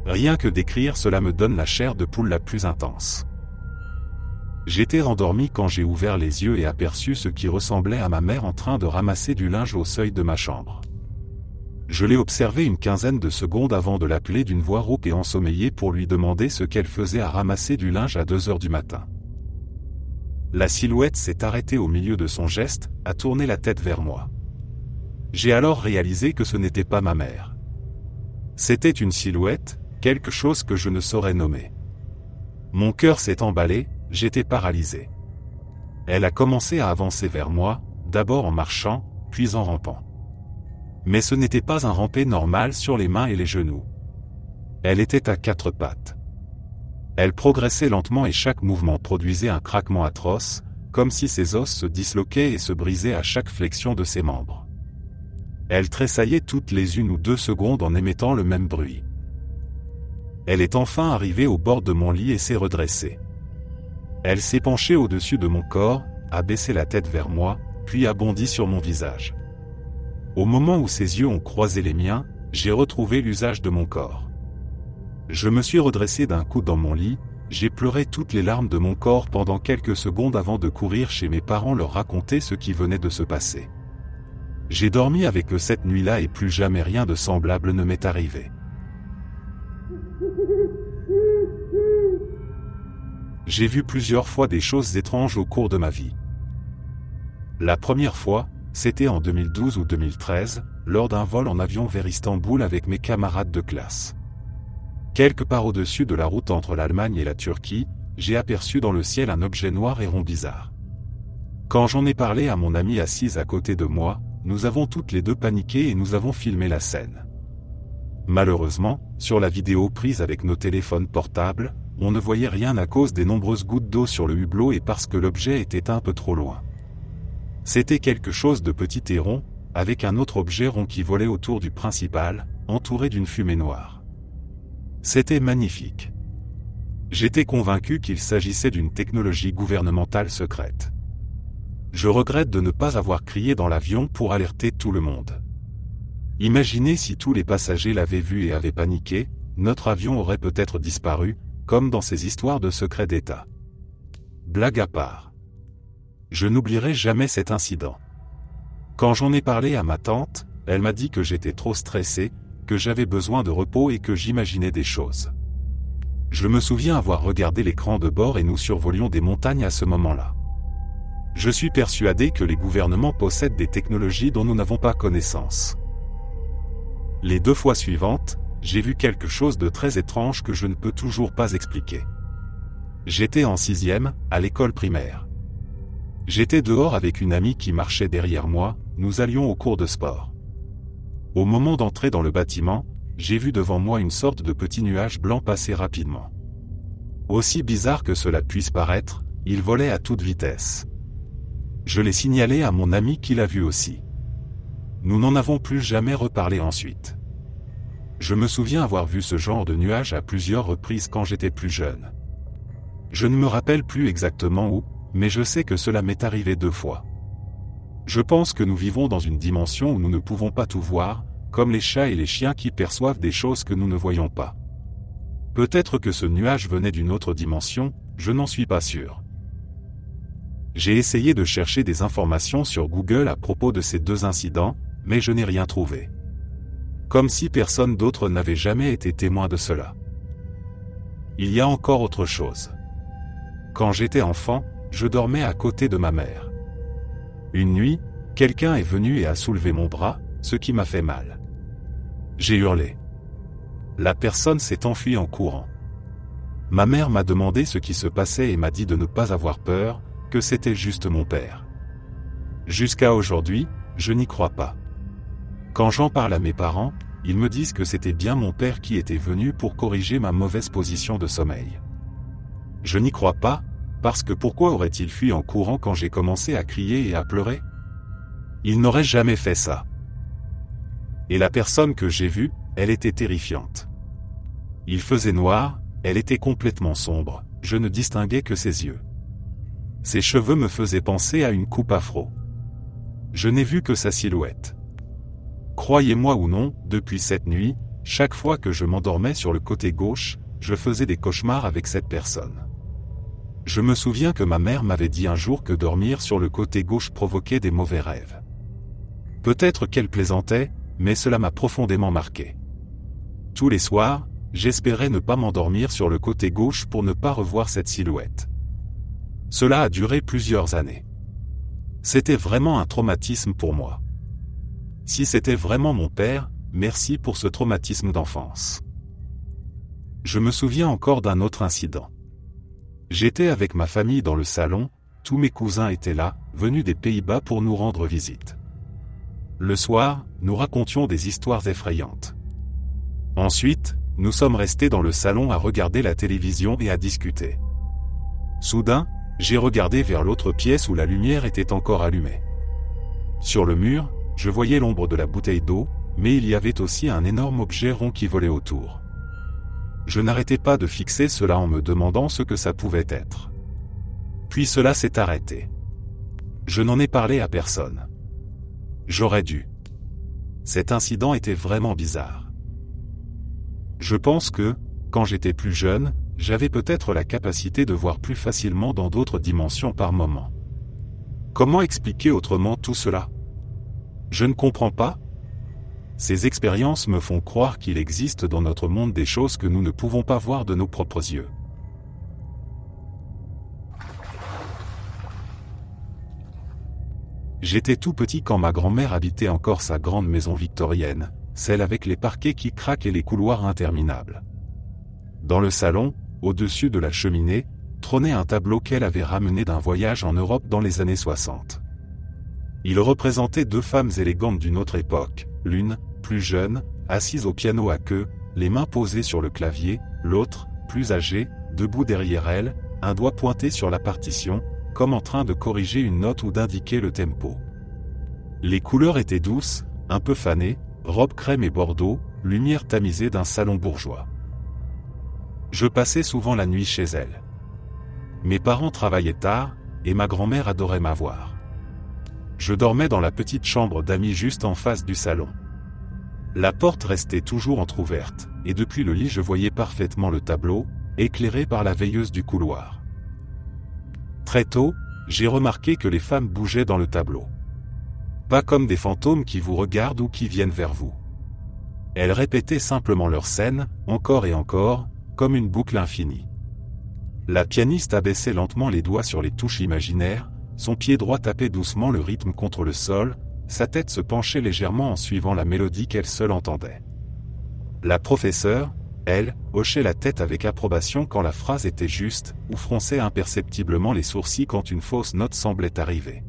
Rien que d'écrire cela me donne la chair de poule la plus intense. J'étais rendormi quand j'ai ouvert les yeux et aperçu ce qui ressemblait à ma mère en train de ramasser du linge au seuil de ma chambre. Je l'ai observé une quinzaine de secondes avant de l'appeler d'une voix rauque et ensommeillée pour lui demander ce qu'elle faisait à ramasser du linge à 2 heures du matin. La silhouette s'est arrêtée au milieu de son geste, a tourné la tête vers moi. J'ai alors réalisé que ce n'était pas ma mère. C'était une silhouette, quelque chose que je ne saurais nommer. Mon cœur s'est emballé, j'étais paralysé. Elle a commencé à avancer vers moi, d'abord en marchant, puis en rampant. Mais ce n'était pas un rampé normal sur les mains et les genoux. Elle était à 4 pattes. Elle progressait lentement et chaque mouvement produisait un craquement atroce, comme si ses os se disloquaient et se brisaient à chaque flexion de ses membres. Elle tressaillait toutes les 1 ou 2 secondes en émettant le même bruit. Elle est enfin arrivée au bord de mon lit et s'est redressée. Elle s'est penchée au-dessus de mon corps, a baissé la tête vers moi, puis a bondi sur mon visage. Au moment où ses yeux ont croisé les miens, j'ai retrouvé l'usage de mon corps. Je me suis redressé d'un coup dans mon lit, j'ai pleuré toutes les larmes de mon corps pendant quelques secondes avant de courir chez mes parents leur raconter ce qui venait de se passer. J'ai dormi avec eux cette nuit-là et plus jamais rien de semblable ne m'est arrivé. J'ai vu plusieurs fois des choses étranges au cours de ma vie. La première fois, c'était en 2012 ou 2013, lors d'un vol en avion vers Istanbul avec mes camarades de classe. Quelque part au-dessus de la route entre l'Allemagne et la Turquie, j'ai aperçu dans le ciel un objet noir et rond bizarre. Quand j'en ai parlé à mon amie assise à côté de moi, nous avons toutes les deux paniqué et nous avons filmé la scène. Malheureusement, sur la vidéo prise avec nos téléphones portables, on ne voyait rien à cause des nombreuses gouttes d'eau sur le hublot et parce que l'objet était un peu trop loin. C'était quelque chose de petit et rond, avec un autre objet rond qui volait autour du principal, entouré d'une fumée noire. C'était magnifique. J'étais convaincu qu'il s'agissait d'une technologie gouvernementale secrète. Je regrette de ne pas avoir crié dans l'avion pour alerter tout le monde. Imaginez si tous les passagers l'avaient vu et avaient paniqué, notre avion aurait peut-être disparu, comme dans ces histoires de secrets d'État. Blague à part. Je n'oublierai jamais cet incident. Quand j'en ai parlé à ma tante, elle m'a dit que j'étais trop stressé, que j'avais besoin de repos et que j'imaginais des choses. Je me souviens avoir regardé l'écran de bord et nous survolions des montagnes à ce moment-là. Je suis persuadé que les gouvernements possèdent des technologies dont nous n'avons pas connaissance. Les 2 fois suivantes, j'ai vu quelque chose de très étrange que je ne peux toujours pas expliquer. J'étais en 6e, à l'école primaire. J'étais dehors avec une amie qui marchait derrière moi, nous allions au cours de sport. Au moment d'entrer dans le bâtiment, j'ai vu devant moi une sorte de petit nuage blanc passer rapidement. Aussi bizarre que cela puisse paraître, il volait à toute vitesse. Je l'ai signalé à mon ami qui l'a vu aussi. Nous n'en avons plus jamais reparlé ensuite. Je me souviens avoir vu ce genre de nuage à plusieurs reprises quand j'étais plus jeune. Je ne me rappelle plus exactement où, mais je sais que cela m'est arrivé 2 fois. Je pense que nous vivons dans une dimension où nous ne pouvons pas tout voir, comme les chats et les chiens qui perçoivent des choses que nous ne voyons pas. Peut-être que ce nuage venait d'une autre dimension, je n'en suis pas sûr. J'ai essayé de chercher des informations sur Google à propos de ces 2 incidents, mais je n'ai rien trouvé. Comme si personne d'autre n'avait jamais été témoin de cela. Il y a encore autre chose. Quand j'étais enfant, je dormais à côté de ma mère. Une nuit, quelqu'un est venu et a soulevé mon bras, ce qui m'a fait mal. J'ai hurlé. La personne s'est enfuie en courant. Ma mère m'a demandé ce qui se passait et m'a dit de ne pas avoir peur, que c'était juste mon père. Jusqu'à aujourd'hui, je n'y crois pas. Quand j'en parle à mes parents, ils me disent que c'était bien mon père qui était venu pour corriger ma mauvaise position de sommeil. Je n'y crois pas, parce que pourquoi aurait-il fui en courant quand j'ai commencé à crier et à pleurer? Il n'aurait jamais fait ça. Et la personne que j'ai vue, elle était terrifiante. Il faisait noir, elle était complètement sombre, je ne distinguais que ses yeux. Ses cheveux me faisaient penser à une coupe afro. Je n'ai vu que sa silhouette. Croyez-moi ou non, depuis cette nuit, chaque fois que je m'endormais sur le côté gauche, je faisais des cauchemars avec cette personne. Je me souviens que ma mère m'avait dit un jour que dormir sur le côté gauche provoquait des mauvais rêves. Peut-être qu'elle plaisantait, mais cela m'a profondément marqué. Tous les soirs, j'espérais ne pas m'endormir sur le côté gauche pour ne pas revoir cette silhouette. Cela a duré plusieurs années. C'était vraiment un traumatisme pour moi. Si c'était vraiment mon père, merci pour ce traumatisme d'enfance. Je me souviens encore d'un autre incident. J'étais avec ma famille dans le salon, tous mes cousins étaient là, venus des Pays-Bas pour nous rendre visite. Le soir, nous racontions des histoires effrayantes. Ensuite, nous sommes restés dans le salon à regarder la télévision et à discuter. Soudain, j'ai regardé vers l'autre pièce où la lumière était encore allumée. Sur le mur, je voyais l'ombre de la bouteille d'eau, mais il y avait aussi un énorme objet rond qui volait autour. Je n'arrêtais pas de fixer cela en me demandant ce que ça pouvait être. Puis cela s'est arrêté. Je n'en ai parlé à personne. J'aurais dû. Cet incident était vraiment bizarre. Je pense que, quand j'étais plus jeune, j'avais peut-être la capacité de voir plus facilement dans d'autres dimensions par moment. Comment expliquer autrement tout cela? Je ne comprends pas. Ces expériences me font croire qu'il existe dans notre monde des choses que nous ne pouvons pas voir de nos propres yeux. J'étais tout petit quand ma grand-mère habitait encore sa grande maison victorienne, celle avec les parquets qui craquent et les couloirs interminables. Dans le salon, au-dessus de la cheminée, trônait un tableau qu'elle avait ramené d'un voyage en Europe dans les années 60. Il représentait deux femmes élégantes d'une autre époque, l'une, plus jeune, assise au piano à queue, les mains posées sur le clavier, l'autre, plus âgée, debout derrière elle, un doigt pointé sur la partition, comme en train de corriger une note ou d'indiquer le tempo. Les couleurs étaient douces, un peu fanées, robe crème et bordeaux, lumière tamisée d'un salon bourgeois. Je passais souvent la nuit chez elle. Mes parents travaillaient tard, et ma grand-mère adorait m'avoir. Je dormais dans la petite chambre d'amis juste en face du salon. La porte restait toujours entr'ouverte, et depuis le lit je voyais parfaitement le tableau, éclairé par la veilleuse du couloir. Très tôt, j'ai remarqué que les femmes bougeaient dans le tableau. Pas comme des fantômes qui vous regardent ou qui viennent vers vous. Elles répétaient simplement leur scène, encore et encore, comme une boucle infinie. La pianiste abaissait lentement les doigts sur les touches imaginaires, son pied droit tapait doucement le rythme contre le sol, sa tête se penchait légèrement en suivant la mélodie qu'elle seule entendait. La professeure, elle, hochait la tête avec approbation quand la phrase était juste, ou fronçait imperceptiblement les sourcils quand une fausse note semblait arriver.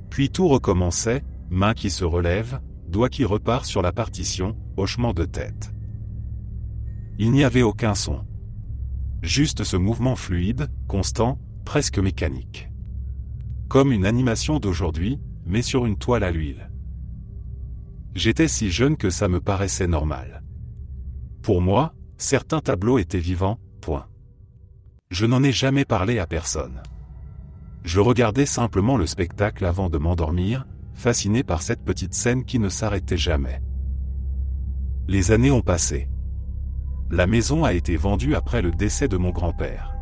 Puis tout recommençait, main qui se relève, doigt qui repart sur la partition, hochement de tête. Il n'y avait aucun son. Juste ce mouvement fluide, constant, presque mécanique. Comme une animation d'aujourd'hui, mais sur une toile à l'huile. J'étais si jeune que ça me paraissait normal. Pour moi, certains tableaux étaient vivants, point. Je n'en ai jamais parlé à personne. Je regardais simplement le spectacle avant de m'endormir, fasciné par cette petite scène qui ne s'arrêtait jamais. Les années ont passé. La maison a été vendue après le décès de mon grand-père.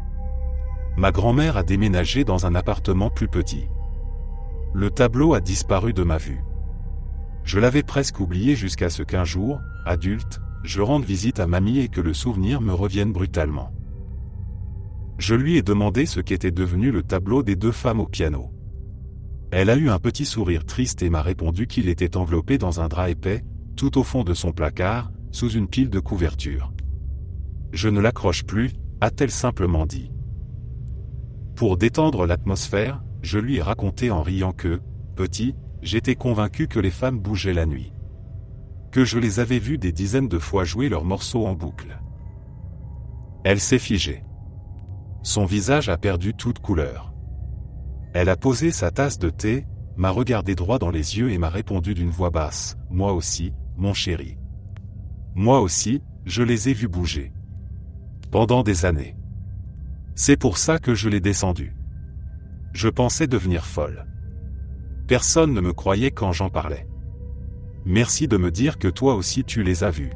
Ma grand-mère a déménagé dans un appartement plus petit. Le tableau a disparu de ma vue. Je l'avais presque oublié jusqu'à ce qu'un jour, adulte, je rende visite à mamie et que le souvenir me revienne brutalement. Je lui ai demandé ce qu'était devenu le tableau des deux femmes au piano. Elle a eu un petit sourire triste et m'a répondu qu'il était enveloppé dans un drap épais, tout au fond de son placard, sous une pile de couvertures. Je ne l'accroche plus, a-t-elle simplement dit. Pour détendre l'atmosphère, je lui ai raconté en riant que, petit, j'étais convaincu que les femmes bougeaient la nuit. Que je les avais vues des dizaines de fois jouer leurs morceaux en boucle. Elle s'est figée. Son visage a perdu toute couleur. Elle a posé sa tasse de thé, m'a regardé droit dans les yeux et m'a répondu d'une voix basse, « Moi aussi, mon chéri. Moi aussi, je les ai vus bouger. Pendant des années. C'est pour ça que je l'ai descendu. Je pensais devenir folle. Personne ne me croyait quand j'en parlais. Merci de me dire que toi aussi tu les as vus.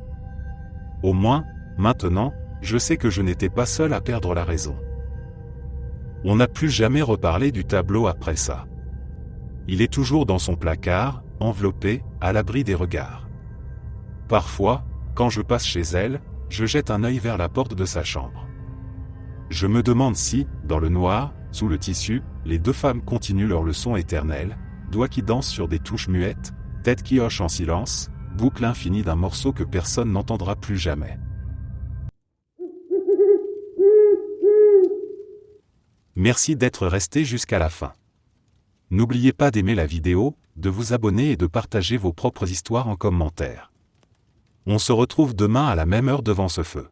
Au moins, maintenant, je sais que je n'étais pas seul à perdre la raison. » On n'a plus jamais reparlé du tableau après ça. Il est toujours dans son placard, enveloppé, à l'abri des regards. Parfois, quand je passe chez elle, je jette un œil vers la porte de sa chambre. Je me demande si, dans le noir, sous le tissu, les deux femmes continuent leur leçon éternelle, doigts qui dansent sur des touches muettes, tête qui hoche en silence, boucle infinie d'un morceau que personne n'entendra plus jamais. Merci d'être resté jusqu'à la fin. N'oubliez pas d'aimer la vidéo, de vous abonner et de partager vos propres histoires en commentaire. On se retrouve demain à la même heure devant ce feu.